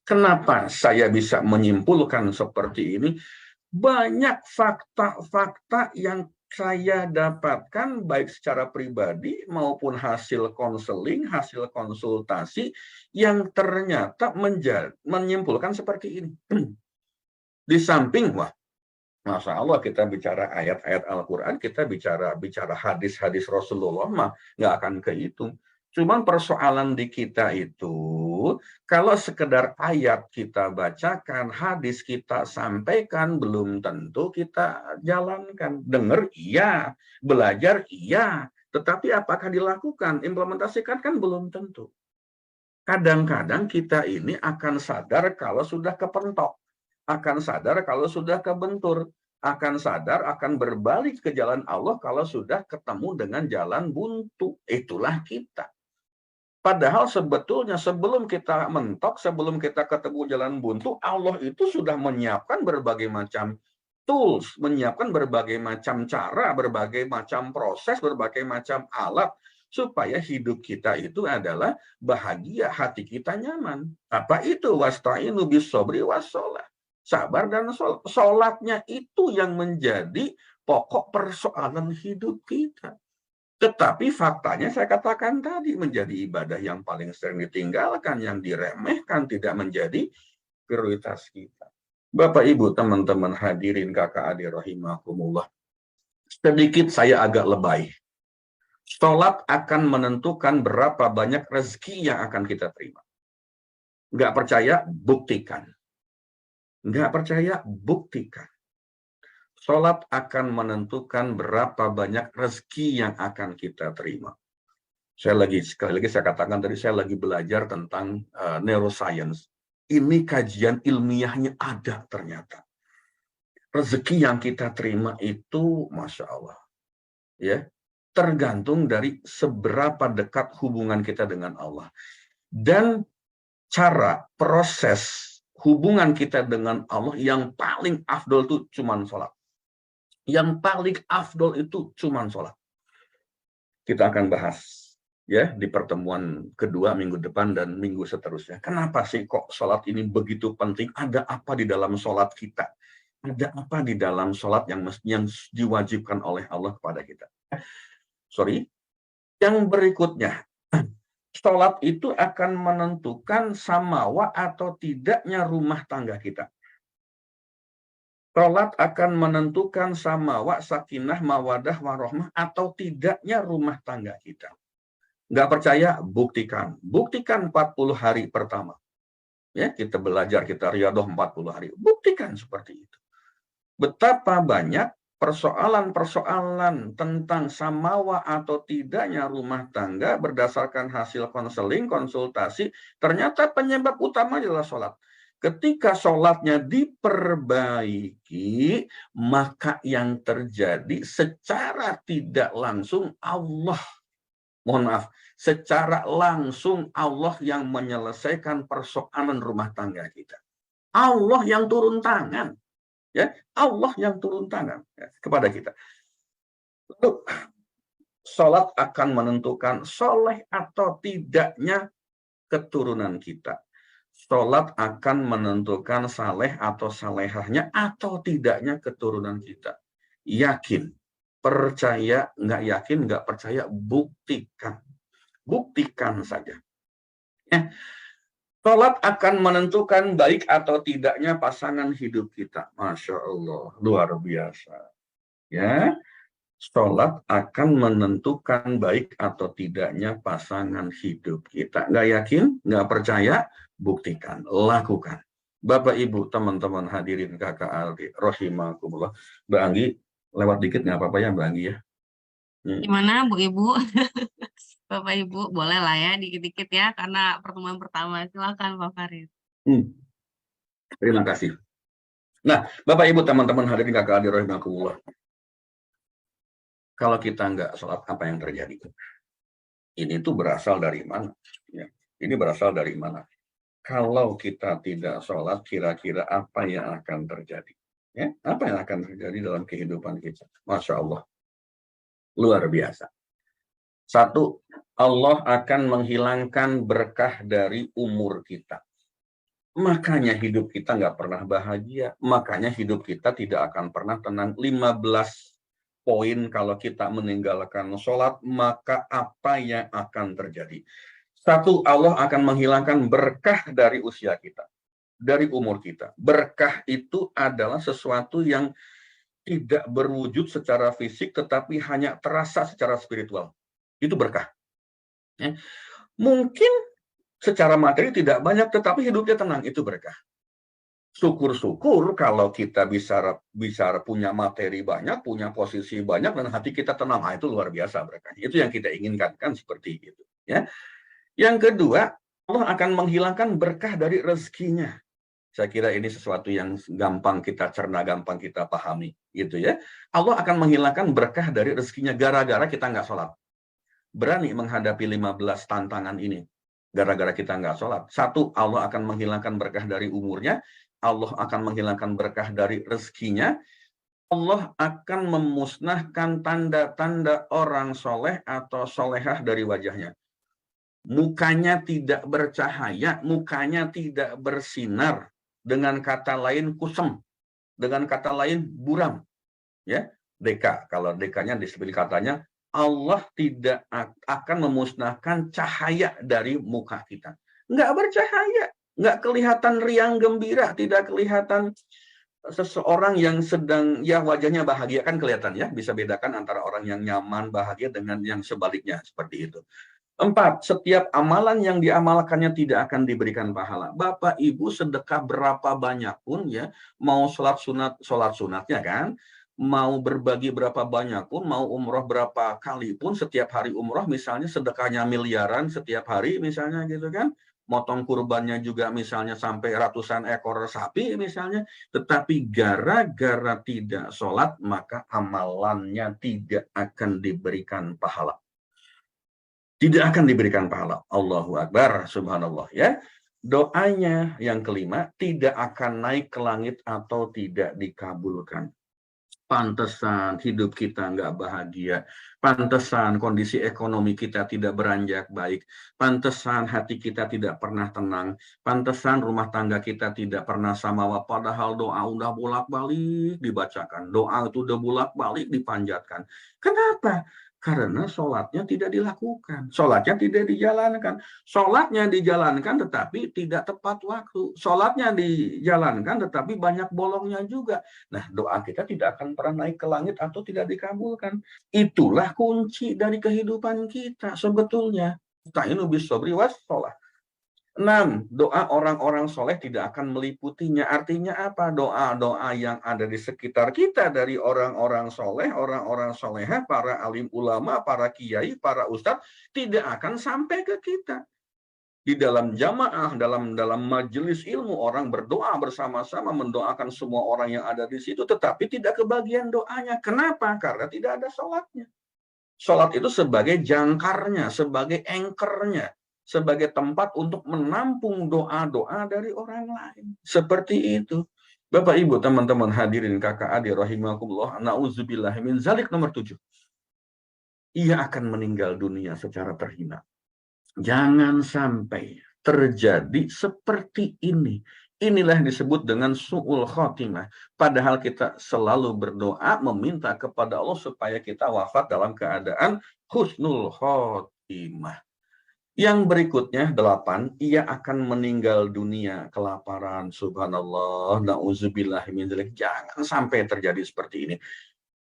S2: Kenapa saya bisa menyimpulkan seperti ini? Banyak fakta-fakta yang saya dapatkan baik secara pribadi maupun hasil konseling, hasil konsultasi yang ternyata menyimpulkan seperti ini. Di samping, wah, Masya Allah kita bicara ayat-ayat Al-Quran, kita bicara hadis-hadis Rasulullah, mah nggak akan kehitung. Cuman persoalan di kita itu, kalau sekedar ayat kita bacakan, hadis kita sampaikan, belum tentu kita jalankan. Dengar, iya. Belajar, iya. Tetapi apakah dilakukan, implementasikan kan belum tentu. Kadang-kadang kita ini akan sadar kalau sudah kepentok. Akan sadar kalau sudah kebentur. Akan sadar, akan berbalik ke jalan Allah kalau sudah ketemu dengan jalan buntu. Itulah kita. Padahal sebetulnya sebelum kita mentok, sebelum kita ketemu jalan buntu, Allah itu sudah menyiapkan berbagai macam tools, menyiapkan berbagai macam cara, berbagai macam proses, berbagai macam alat, supaya hidup kita itu adalah bahagia, hati kita nyaman. Apa itu? Wasta'inu bis-shobri was-sholah. Sabar dan sholatnya itu yang menjadi pokok persoalan hidup kita. Tetapi faktanya saya katakan tadi, menjadi ibadah yang paling sering ditinggalkan, yang diremehkan, tidak menjadi prioritas kita. Bapak, Ibu, teman-teman hadirin kakak adik rahimakumullah. Sedikit saya agak lebay. Sholat akan menentukan berapa banyak rezeki yang akan kita terima. Nggak percaya, buktikan. Nggak percaya, buktikan. Sholat akan menentukan berapa banyak rezeki yang akan kita terima. Sekali lagi saya katakan tadi, saya lagi belajar tentang neuroscience. Ini kajian ilmiahnya ada ternyata. Rezeki yang kita terima itu, Masya Allah, ya, tergantung dari seberapa dekat hubungan kita dengan Allah. Dan cara proses hubungan kita dengan Allah yang paling afdol itu cuma sholat. Yang paling afdol itu cuma sholat. Kita akan bahas ya di pertemuan kedua minggu depan dan minggu seterusnya. Kenapa sih kok sholat ini begitu penting? Ada apa di dalam sholat kita? Ada apa di dalam sholat yang diwajibkan oleh Allah kepada kita? Sorry. Yang berikutnya, sholat itu akan menentukan samawa atau tidaknya rumah tangga kita. Sholat akan menentukan samawa, sakinah, mawadah, warohmah atau tidaknya rumah tangga kita. Nggak percaya? Buktikan. Buktikan 40 hari pertama. Ya, kita belajar, kita riyadhah 40 hari. Buktikan seperti itu. Betapa banyak persoalan-persoalan tentang samawa atau tidaknya rumah tangga berdasarkan hasil konseling, konsultasi, ternyata penyebab utama adalah sholat. Ketika sholatnya diperbaiki, maka yang terjadi secara tidak langsung Allah, mohon maaf, secara langsung Allah yang menyelesaikan persoalan rumah tangga kita. Allah yang turun tangan. Ya, Allah yang turun tangan ya, kepada kita. Lalu, sholat akan menentukan soleh atau tidaknya keturunan kita. Sholat akan menentukan saleh atau salehahnya atau tidaknya keturunan kita. Yakin, percaya, nggak yakin, nggak percaya, buktikan. Buktikan saja. Ya. Sholat akan menentukan baik atau tidaknya pasangan hidup kita. Masya Allah, luar biasa. Ya, sholat akan menentukan baik atau tidaknya pasangan hidup kita. Nggak yakin, nggak percaya, buktikan, lakukan. Bapak, Ibu, teman-teman hadirin kakak Aldi, rahimakumullah. Mbak Anggi, lewat dikit nggak apa-apa ya Mbak Anggi ya?
S1: Gimana Bu Ibu? Bapak Ibu boleh lah ya dikit-dikit ya karena pertemuan pertama. Silakan Pak Farid.
S2: Terima kasih. Nah, Bapak Ibu teman-teman hadirin kakak Aldi rahimakumullah. Kalau kita nggak sholat, apa yang terjadi? Ini tuh berasal dari mana? Ya, ini berasal dari mana? Kalau kita tidak sholat, kira-kira apa yang akan terjadi? Ya, apa yang akan terjadi dalam kehidupan kita? Masya Allah. Luar biasa. Satu, Allah akan menghilangkan berkah dari umur kita. Makanya hidup kita nggak pernah bahagia. Makanya hidup kita tidak akan pernah tenang. 15 poin kalau kita meninggalkan sholat, maka apa yang akan terjadi? Satu, Allah akan menghilangkan berkah dari usia kita, dari umur kita. Berkah itu adalah sesuatu yang tidak berwujud secara fisik, tetapi hanya terasa secara spiritual. Itu berkah. Ya. Mungkin secara materi tidak banyak, tetapi hidupnya tenang, itu berkah. Syukur-syukur kalau kita bisa punya materi banyak, punya posisi banyak, dan hati kita tenang. Itu luar biasa berkahnya. Itu yang kita inginkan, kan seperti itu. Ya. Yang kedua, Allah akan menghilangkan berkah dari rezekinya. Saya kira ini sesuatu yang gampang kita cerna, gampang kita pahami. Gitu ya. Allah akan menghilangkan berkah dari rezekinya gara-gara kita nggak sholat. Berani menghadapi 15 tantangan ini. Gara-gara kita nggak sholat. Satu, Allah akan menghilangkan berkah dari umurnya. Allah akan menghilangkan berkah dari rezekinya. Allah akan memusnahkan tanda-tanda orang soleh atau solehah dari wajahnya. Mukanya tidak bercahaya, mukanya tidak bersinar. Dengan kata lain kusem. Dengan kata lain buram. Ya, deka. Kalau dekanya disebut katanya, Allah tidak akan memusnahkan cahaya dari muka kita. Nggak bercahaya, nggak kelihatan riang gembira, tidak kelihatan seseorang yang sedang, ya wajahnya bahagia, kan kelihatan ya, bisa bedakan antara orang yang nyaman, bahagia dengan yang sebaliknya, seperti itu. 4, setiap amalan yang diamalkannya tidak akan diberikan pahala. Bapak Ibu sedekah berapa banyak pun ya, mau sholat sunatnya kan, mau berbagi berapa banyak pun, mau umroh berapa kali pun, setiap hari umroh misalnya sedekahnya miliaran setiap hari misalnya gitu kan, motong kurbannya juga misalnya sampai ratusan ekor sapi misalnya, tetapi gara-gara tidak sholat maka amalannya tidak akan diberikan pahala. Tidak akan diberikan pahala. Allahu Akbar, subhanallah ya. Doanya yang kelima, tidak akan naik ke langit atau tidak dikabulkan. Pantesan hidup kita nggak bahagia. Pantesan kondisi ekonomi kita tidak beranjak baik. Pantesan hati kita tidak pernah tenang. Pantesan rumah tangga kita tidak pernah samawa. Padahal doa udah bolak-balik dibacakan. Doa itu udah bolak-balik dipanjatkan. Kenapa? Karena sholatnya tidak dilakukan. Sholatnya tidak dijalankan. Sholatnya dijalankan tetapi tidak tepat waktu. Sholatnya dijalankan tetapi banyak bolongnya juga. Nah, doa kita tidak akan pernah naik ke langit atau tidak dikabulkan. Itulah kunci dari kehidupan kita sebetulnya. Ta'inu bis-sabri was-shalah. 6. Doa orang-orang soleh tidak akan meliputinya. Artinya apa? Doa-doa yang ada di sekitar kita dari orang-orang soleh, orang-orang solehah, para alim ulama, para kiai, para ustadz, tidak akan sampai ke kita. Di dalam jamaah, dalam majelis ilmu, orang berdoa bersama-sama mendoakan semua orang yang ada di situ, tetapi tidak kebagian doanya. Kenapa? Karena tidak ada sholatnya. Sholat itu sebagai jangkarnya, sebagai anchornya, sebagai tempat untuk menampung doa-doa dari orang lain. Seperti itu. Bapak, Ibu, teman-teman hadirin, kakak adik, rahimakumullah, na'udzubillah min zalik. Nomor 7. Ia akan meninggal dunia secara terhina. Jangan sampai terjadi seperti ini. Inilah yang disebut dengan su'ul khotimah. Padahal kita selalu berdoa meminta kepada Allah supaya kita wafat dalam keadaan husnul khotimah. Yang berikutnya 8, ia akan meninggal dunia kelaparan. Subhanallah, na'udzubillah min dzalik. Jangan sampai terjadi seperti ini.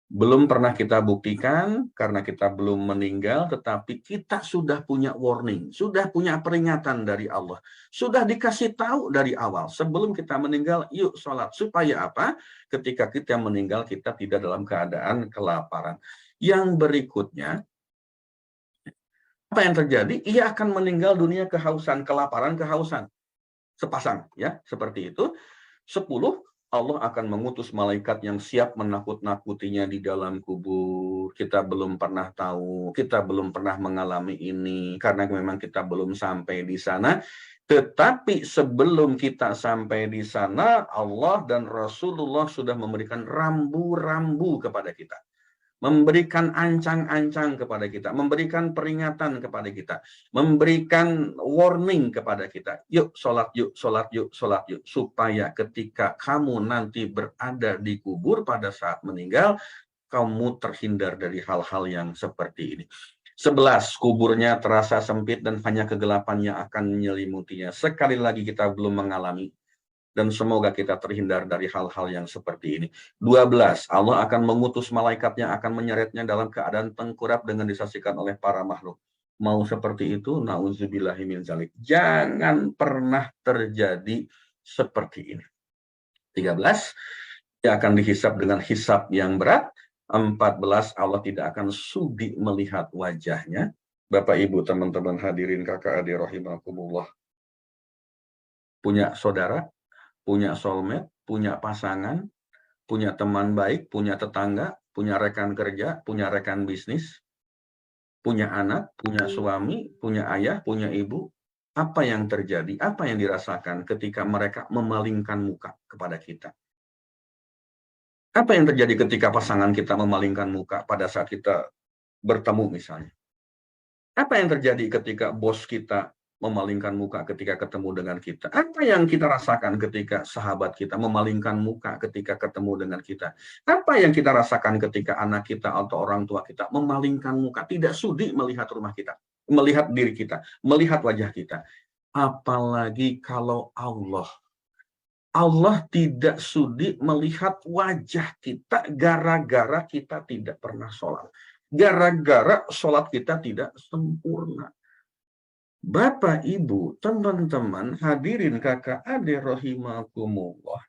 S2: Belum pernah kita buktikan karena kita belum meninggal, tetapi kita sudah punya warning, sudah punya peringatan dari Allah, sudah dikasih tahu dari awal sebelum kita meninggal, yuk sholat. Supaya apa? Ketika kita meninggal kita tidak dalam keadaan kelaparan. Yang berikutnya, apa yang terjadi? Ia akan meninggal dunia kehausan, kelaparan, kehausan. Sepasang, ya, seperti itu. 10. Allah akan mengutus malaikat yang siap menakut-nakutinya di dalam kubur. Kita belum pernah tahu, kita belum pernah mengalami ini, karena memang kita belum sampai di sana. Tetapi sebelum kita sampai di sana, Allah dan Rasulullah sudah memberikan rambu-rambu kepada kita. Memberikan ancang-ancang kepada kita, memberikan peringatan kepada kita, memberikan warning kepada kita. Yuk sholat, yuk sholat, yuk sholat, yuk. Supaya ketika kamu nanti berada di kubur pada saat meninggal, kamu terhindar dari hal-hal yang seperti ini. 11. Kuburnya terasa sempit dan hanya kegelapan yang akan menyelimutinya. Sekali lagi kita belum mengalami. Dan semoga kita terhindar dari hal-hal yang seperti ini. 12. Allah akan mengutus malaikat yang akan menyeretnya dalam keadaan tengkurap dengan disaksikan oleh para makhluk. Mau seperti itu? Na'udzubillahi min dzalik. Jangan pernah terjadi seperti ini. 13. Dia akan dihisab dengan hisab yang berat. 14. Allah tidak akan sudi melihat wajahnya. Bapak, Ibu, teman-teman hadirin, kakak adik rahimakumullah. Punya saudara, punya soulmate, punya pasangan, punya teman baik, punya tetangga, punya rekan kerja, punya rekan bisnis, punya anak, punya suami, punya ayah, punya ibu. Apa yang terjadi? Apa yang dirasakan ketika mereka memalingkan muka kepada kita? Apa yang terjadi ketika pasangan kita memalingkan muka pada saat kita bertemu misalnya? Apa yang terjadi ketika bos kita memalingkan muka ketika ketemu dengan kita? Apa yang kita rasakan ketika sahabat kita memalingkan muka ketika ketemu dengan kita? Apa yang kita rasakan ketika anak kita atau orang tua kita memalingkan muka, tidak sudi melihat rumah kita, melihat diri kita, melihat wajah kita? Apalagi kalau Allah tidak sudi melihat wajah kita gara-gara kita tidak pernah sholat. Gara-gara sholat kita tidak sempurna. Bapak, Ibu, teman-teman, hadirin kakak adik rahimakumullah.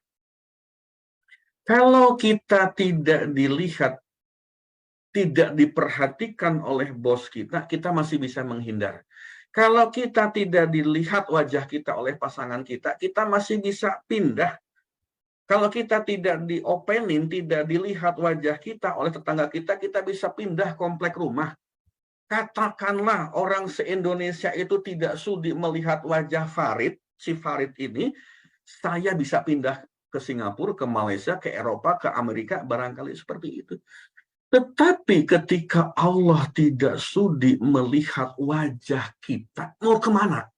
S2: Kalau kita tidak dilihat, tidak diperhatikan oleh bos kita, kita masih bisa menghindar. Kalau kita tidak dilihat wajah kita oleh pasangan kita, kita masih bisa pindah. Kalau kita tidak diopenin, tidak dilihat wajah kita oleh tetangga kita, kita bisa pindah komplek rumah. Katakanlah orang se-Indonesia itu tidak sudi melihat wajah Farid, si Farid ini, saya bisa pindah ke Singapura, ke Malaysia, ke Eropa, ke Amerika, barangkali seperti itu. Tetapi ketika Allah tidak sudi melihat wajah kita, mau kemana?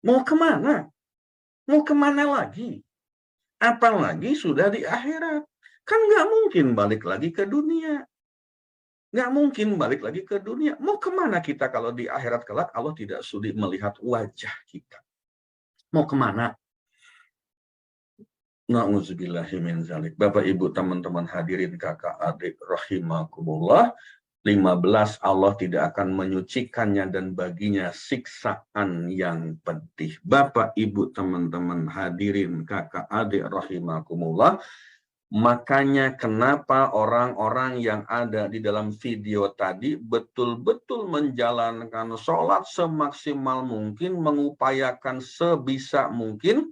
S2: Mau kemana? Mau kemana lagi? Apalagi sudah di akhirat. Kan nggak mungkin balik lagi ke dunia. Nggak mungkin balik lagi ke dunia. Mau kemana kita kalau di akhirat kelak Allah tidak sudi melihat wajah kita? Mau kemana? Na'udzubillahi min zalik. Bapak, Ibu, teman-teman hadirin, kakak, adik, rahimakumullah. 15, Allah tidak akan menyucikannya dan baginya siksaan yang pedih. Bapak, Ibu, teman-teman hadirin, kakak, adik, rahimakumullah. Makanya kenapa orang-orang yang ada di dalam video tadi betul-betul menjalankan sholat semaksimal mungkin, mengupayakan sebisa mungkin,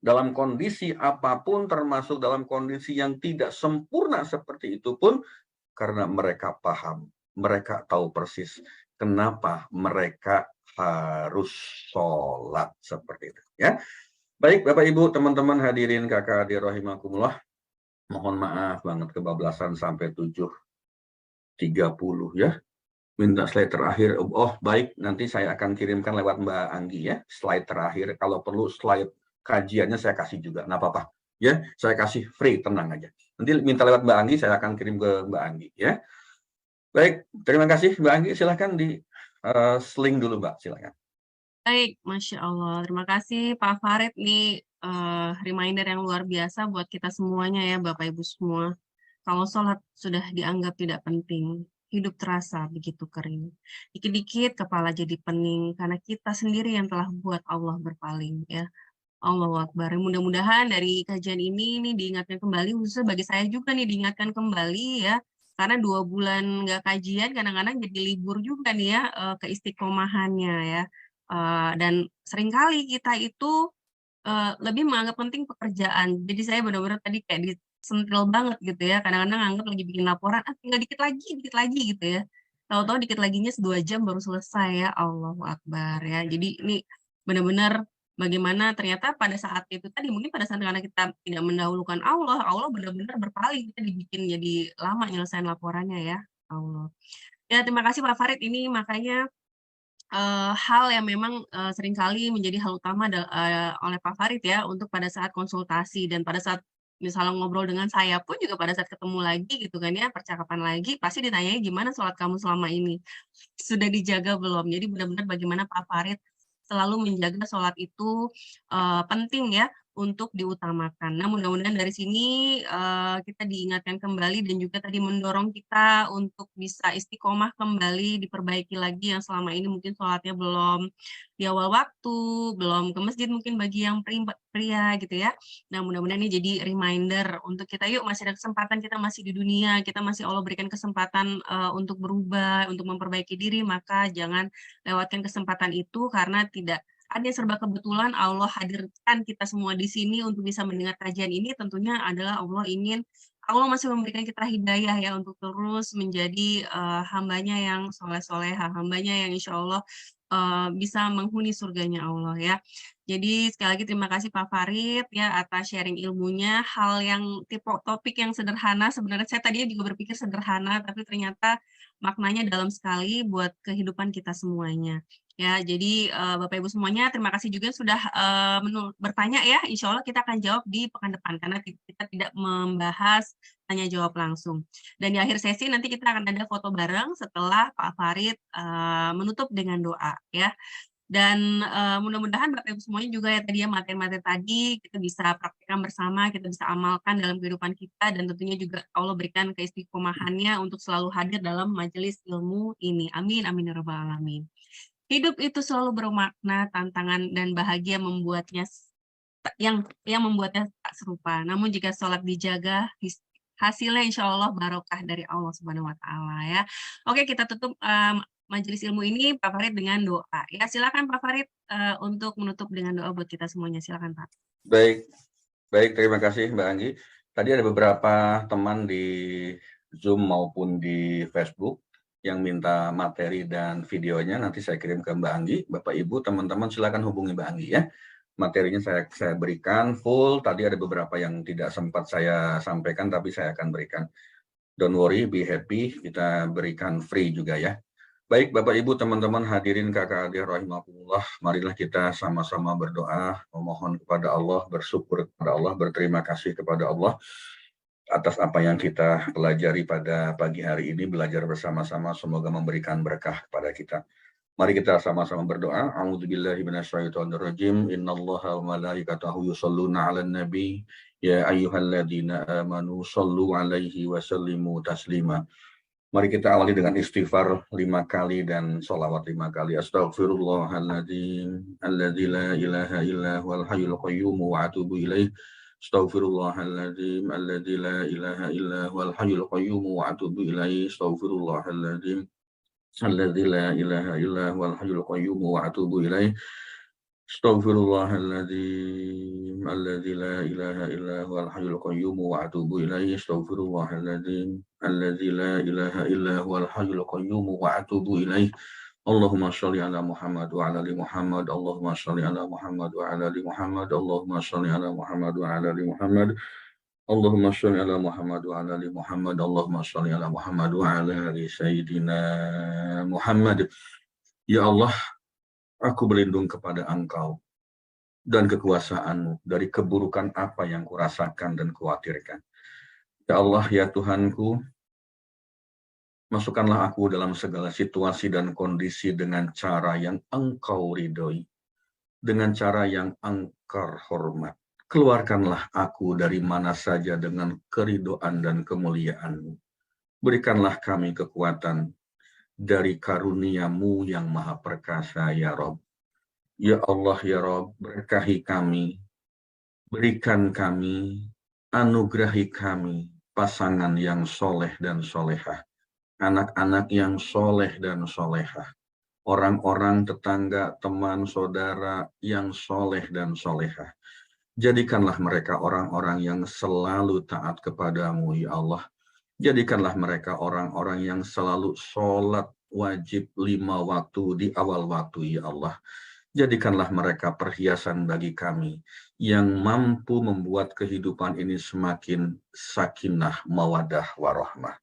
S2: dalam kondisi apapun, termasuk dalam kondisi yang tidak sempurna seperti itu pun, karena mereka paham, mereka tahu persis kenapa mereka harus sholat seperti itu. Ya, baik Bapak Ibu, teman-teman hadirin kakak adik rahimakumullah, mohon maaf banget kebablasan sampai 7.30 ya. Minta slide terakhir. Oh baik, nanti saya akan kirimkan lewat Mbak Anggi ya, slide terakhir. Kalau perlu slide kajiannya saya kasih juga, nggak apa-apa ya, saya kasih free, tenang aja. Nanti minta lewat Mbak Anggi, saya akan kirim ke Mbak Anggi ya. Baik, terima kasih Mbak Anggi, silahkan di sling dulu Mbak, silahkan.
S1: Baik, Masya Allah. Terima kasih Pak Farid nih, reminder yang luar biasa buat kita semuanya ya Bapak Ibu semua. Kalau sholat sudah dianggap tidak penting, hidup terasa begitu kering. Dikit-dikit kepala jadi pening, karena kita sendiri yang telah buat Allah berpaling ya. Allahu Akbar. Mudah-mudahan dari kajian ini nih diingatkan kembali, khususnya bagi saya juga nih diingatkan kembali ya, karena 2 bulan nggak kajian kadang-kadang jadi libur juga nih ya, keistiqomahannya ya. Dan seringkali kita itu lebih menganggap penting pekerjaan. Jadi saya benar-benar tadi kayak disentil banget gitu ya, kadang-kadang anggap lagi bikin laporan, tinggal dikit lagi gitu ya. Tahu-tahu dikit laginya 2 jam baru selesai ya, Allahu Akbar ya. Jadi ini benar-benar bagaimana ternyata pada saat itu tadi, mungkin pada saat karena kita tidak mendahulukan Allah, Allah benar-benar berpaling, kita dibikin jadi lama nyelesain laporannya ya, Allah. Ya terima kasih Pak Farid, ini makanya hal yang memang seringkali menjadi hal utama oleh Pak Farid ya, untuk pada saat konsultasi dan pada saat misalnya ngobrol dengan saya pun juga pada saat ketemu lagi gitu kan ya, percakapan lagi, pasti ditanyanya gimana sholat kamu selama ini? Sudah dijaga belum? Jadi benar-benar bagaimana Pak Farid selalu menjaga sholat itu penting ya untuk diutamakan. Nah mudah-mudahan dari sini kita diingatkan kembali dan juga tadi mendorong kita untuk bisa istiqomah kembali, diperbaiki lagi yang selama ini mungkin sholatnya belum di awal waktu, belum ke masjid mungkin bagi yang pria gitu ya. Nah mudah-mudahan ini jadi reminder untuk kita, yuk masih ada kesempatan, kita masih di dunia, kita masih Allah berikan kesempatan untuk berubah, untuk memperbaiki diri, maka jangan lewatkan kesempatan itu karena tidak ada yang serba kebetulan Allah hadirkan kita semua di sini untuk bisa mendengar kajian ini, tentunya adalah Allah masih memberikan kita hidayah ya untuk terus menjadi hambanya yang soleh-soleha, hambanya yang insya Allah bisa menghuni surganya Allah ya. Jadi sekali lagi terima kasih Pak Farid ya atas sharing ilmunya, hal yang topik yang sederhana, sebenarnya saya tadinya juga berpikir sederhana, tapi ternyata maknanya dalam sekali buat kehidupan kita semuanya. Ya, jadi Bapak Ibu semuanya terima kasih juga sudah bertanya ya. Insya Allah kita akan jawab di pekan depan karena kita tidak membahas tanya jawab langsung. Dan di akhir sesi nanti kita akan ada foto bareng setelah Pak Farid menutup dengan doa ya. Dan mudah-mudahan Bapak Ibu semuanya juga ya tadi ya materi-materi tadi kita bisa praktekkan bersama, kita bisa amalkan dalam kehidupan kita dan tentunya juga Allah berikan keistiqomahannya untuk selalu hadir dalam majelis ilmu ini. Amin, amin ya rabbal alamin. Hidup itu selalu bermakna, tantangan dan bahagia membuatnya yang membuatnya tak serupa. Namun jika sholat dijaga, hasilnya insya Allah barokah dari Allah Subhanahu Wa Taala ya. Oke, kita tutup majelis ilmu ini Pak Farid dengan doa. Ya silakan Pak Farid untuk menutup dengan doa buat kita semuanya. Silakan Pak.
S2: Baik, terima kasih Mbak Anggi. Tadi ada beberapa teman di Zoom maupun di Facebook yang minta materi dan videonya, nanti saya kirim ke Mbak Anggi. Bapak Ibu, teman-teman silakan hubungi Mbak Anggi ya. materinya saya berikan full. Tadi ada beberapa yang tidak sempat saya sampaikan, tapi saya akan berikan. Don't worry, be happy, kita berikan free juga ya. Baik Bapak Ibu, teman-teman hadirin kakak adik rahimakumullah, marilah kita sama-sama berdoa, memohon kepada Allah, bersyukur kepada Allah, berterima kasih kepada Allah atas apa yang kita pelajari pada pagi hari ini, belajar bersama-sama, semoga memberikan berkah kepada kita. Mari kita sama-sama berdoa. A'udzubillahi minasyaitonirrajim. Innallaha wa malaikatahu yusholluna 'alan nabi. Ya ayyuhalladzina amanu shollu 'alaihi wa sallimu taslima. Mari kita awali dengan istighfar 5 kali dan sholawat 5 kali. Astaghfirullahaladzim, alladzi la ilaha illa huwal hayyul qayyum wa atubu ilaih. Astaghfirullahaladzim, alladzi la ilaha illa huwal hayyul qayyum wa atubu ilaih. Astaghfirullahaladzim, alladzi la ilaha illa huwal hayyul qayyum wa atubu ilaih. Astaghfirullahaladzim, alladzi la ilaha illa huwal hayyul qayyum wa atubu ilaih. Astaghfirullahaladzim, alladzi la ilaha illa huwal hayyul qayyum wa atubu ilaih. Allahumma sholli ala Muhammad wa ala ali Muhammad. Allahumma sholli ala Muhammad wa ala ali Muhammad. Allahumma sholli ala Muhammad wa ala ali Muhammad. Allahumma sholli ala Muhammad wa ala ali Muhammad. Allahumma sholli ala Muhammad wa ala ali Sayyidina Muhammad. Ya Allah, aku berlindung kepada Engkau dan kekuasaan-Mu dari keburukan apa yang kurasakan dan khawatirkan. Ya Allah, ya Tuhanku, masukkanlah aku dalam segala situasi dan kondisi dengan cara yang Engkau ridhoi, dengan cara yang Engkau hormat. Keluarkanlah aku dari mana saja dengan keridhaan dan kemuliaan-Mu. Berikanlah kami kekuatan dari karunia-Mu yang maha perkasa, ya Rob. Ya Allah, ya Rob, berkahi kami, berikan kami, anugerahi kami, pasangan yang soleh dan solehah, anak-anak yang soleh dan solehah, orang-orang tetangga, teman, saudara yang soleh dan solehah. Jadikanlah mereka orang-orang yang selalu taat kepadamu, ya Allah. Jadikanlah mereka orang-orang yang selalu sholat wajib 5 waktu di awal waktu, ya Allah. Jadikanlah mereka perhiasan bagi kami yang mampu membuat kehidupan ini semakin sakinah, mawadah, warahmah.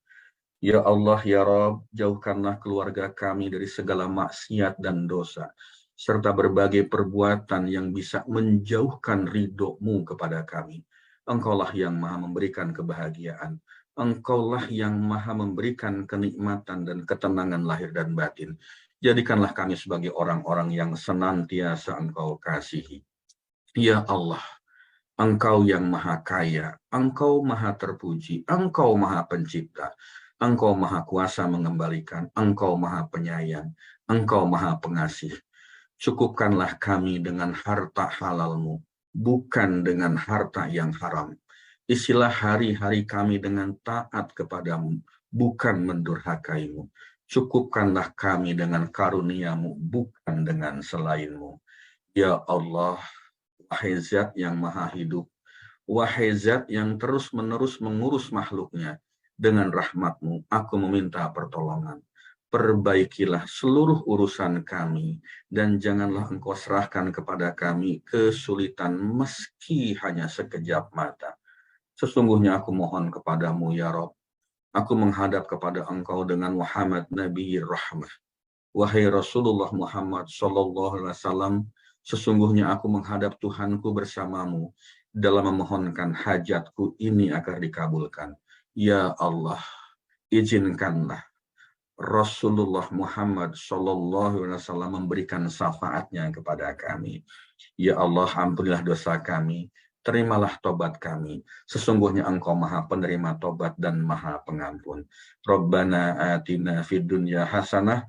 S2: Ya Allah, ya Rabb, jauhkanlah keluarga kami dari segala maksiat dan dosa, serta berbagai perbuatan yang bisa menjauhkan ridho-Mu kepada kami. Engkaulah yang maha memberikan kebahagiaan. Engkaulah yang maha memberikan kenikmatan dan ketenangan lahir dan batin. Jadikanlah kami sebagai orang-orang yang senantiasa Engkau kasihi. Ya Allah, Engkau yang maha kaya, Engkau maha terpuji, Engkau maha pencipta, Engkau maha kuasa mengembalikan, Engkau maha penyayang, Engkau maha pengasih. Cukupkanlah kami dengan harta halal-Mu, bukan dengan harta yang haram. Isilah hari-hari kami dengan taat kepadamu, bukan mendurhakai-Mu. Cukupkanlah kami dengan karunia-Mu, bukan dengan selain-Mu. Ya Allah, wahai Zat yang maha hidup, wahai Zat yang terus-menerus mengurus makhluknya, dengan rahmat-Mu, aku meminta pertolongan. Perbaikilah seluruh urusan kami, dan janganlah Engkau serahkan kepada kami kesulitan meski hanya sekejap mata. Sesungguhnya aku mohon kepadamu, ya Rob. Aku menghadap kepada Engkau dengan Muhammad Nabi Rahmah. Wahai Rasulullah Muhammad Sallallahu Alaihi Wasallam, sesungguhnya aku menghadap Tuhanku bersamamu dalam memohonkan hajatku ini agar dikabulkan. Ya Allah, izinkanlah Rasulullah Muhammad Sallallahu Alaihi Wasallam memberikan syafaatnya kepada kami. Ya Allah, ampunilah dosa kami. Terimalah tobat kami. Sesungguhnya Engkau maha penerima tobat dan maha pengampun. Rabbana atina fid dunya hasanah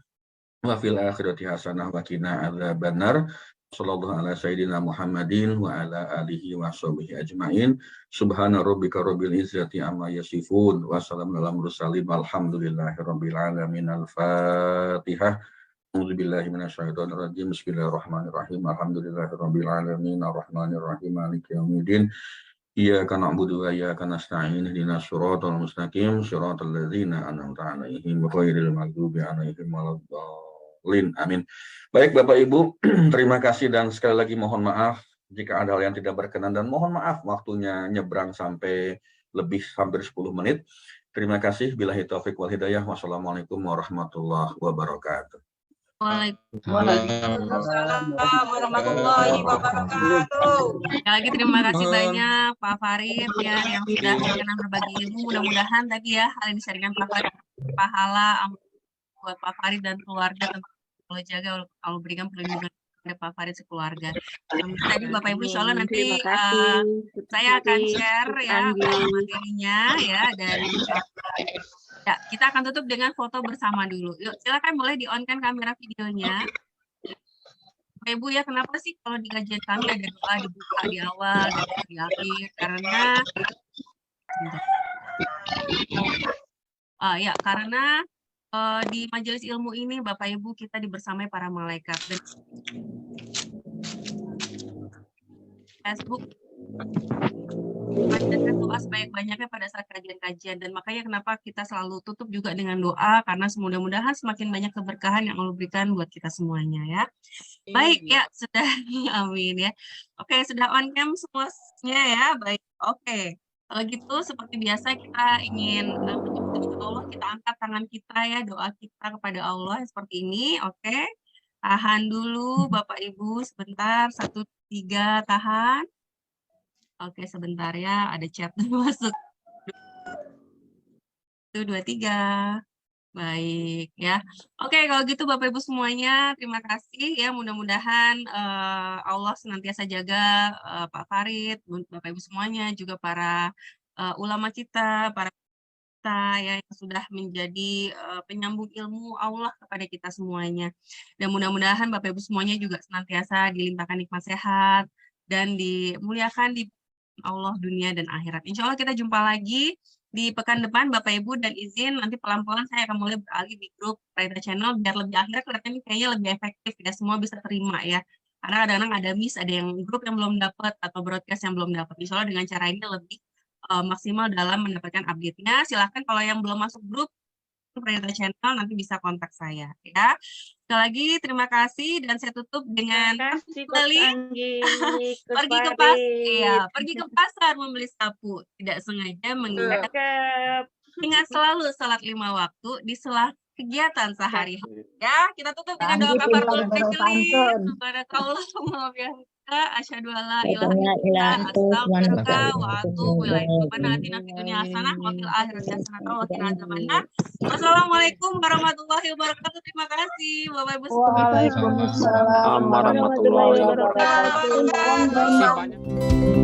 S2: wa fil akhirati hasanah wa qina adzabannar. Sallallahu ala sayyidina Muhammadin wa ala alihi wa sahbihi ajmain. Subhana rabbika rabbil izzati amma yasifun wa salamun alal mursalin walhamdulillahi rabbil alamin. Al-Fatihah. A'udzubillahi minasyaitonirrajim. Bismillahirrahmanirrahim. Alhamdulillahirabbil alamin arrahmanirrahim maliki yaumiddin. Iyyaka na'budu wa iyyaka nasta'in. Ihdinas siratal mustaqim, siratal ladzina an'amta 'alaihim ghairil maghdubi 'alaihim waladdallin. Amin. Baik Bapak Ibu, terima kasih dan sekali lagi mohon maaf Jika ada hal yang tidak berkenan dan mohon maaf waktunya nyebrang sampai lebih hampir 10 menit. Terima kasih. Billahi taufiq wal hidayah. Wassalamualaikum warahmatullahi wabarakatuh.
S1: Waalaikumsalam warahmatullahi wabarakatuh. Sekali lagi terima kasih banyak Pak Farid ya yang sudah berkenan berbagi ilmu. Mudah-mudahan tadi ya hal yang disampaikan Pak Farid pahala buat Pak Farid dan keluarga. Allah jaga, Allah berikan perlindungan kepada Pak Farid sekeluarga. Tadi Bapak Ibu insya Allah nanti saya akan share ya materinya ya, dan ya, kita akan tutup dengan foto bersama dulu. Yuk, silakan boleh di-on-kan kamera videonya. Bapak Ibu ya, kenapa sih kalau di kajian kami ada doa dibuka di awal dan di akhir? Karena karena di majelis ilmu ini Bapak Ibu kita dibersamai para malaikat. Dan Facebook panjatkan doa sebanyak-banyaknya pada saat kajian-kajian, dan makanya kenapa kita selalu tutup juga dengan doa, karena mudah-mudahan semakin banyak keberkahan yang Allah berikan buat kita semuanya ya. Baik ya, sudah amin ya. Oke, sudah on cam semuanya ya. Baik. Oke. Kalau gitu seperti biasa kita ingin menyebut Allah, kita angkat tangan kita ya, doa kita kepada Allah seperti ini. Oke. Tahan dulu Bapak Ibu sebentar, 1, 3, tahan. Oke, sebentar ya, ada chat masuk. 1, 2, 3. Baik ya. Oke, kalau gitu Bapak Ibu semuanya, terima kasih ya. Mudah-mudahan Allah senantiasa jaga Pak Farid, Bapak Ibu semuanya, juga para ulama kita, para kita ya, yang sudah menjadi penyambung ilmu Allah kepada kita semuanya. Dan mudah-mudahan Bapak Ibu semuanya juga senantiasa dilimpahkan nikmat sehat dan dimuliakan di Allah dunia dan akhirat. Insya Allah kita jumpa lagi di pekan depan Bapak Ibu, dan izin nanti pelan-pelan saya akan mulai beralih di grup Prida Channel biar lebih akhirnya kelihatannya kayaknya lebih efektif ya, semua bisa terima ya. Karena kadang-kadang ada miss, ada yang grup yang belum dapat atau broadcast yang belum dapat. Insya Allah dengan cara ini lebih maksimal dalam mendapatkan update-nya. Silahkan kalau yang belum masuk grup Prida Channel nanti bisa kontak saya ya. Sekali lagi terima kasih, dan saya tutup dengan kembali pergi ke pasar membeli sapu, tidak sengaja mengingat selalu salat 5 waktu di sela kegiatan sehari-hari ya. Kita tutup dengan doa kafaratul majelis. Subhanakallah wa bihamdika asyhadu an la ilaha illa anta astaghfiruka wa atubu ilaik. Rabbana atina fid dunya hasanah wa fil akhirati hasanah wa qina adzabannar. Wassalamualaikum warahmatullahi wabarakatuh. Terima kasih Bapak Ibu semua.
S3: Waalaikumsalam warahmatullahi wabarakatuh.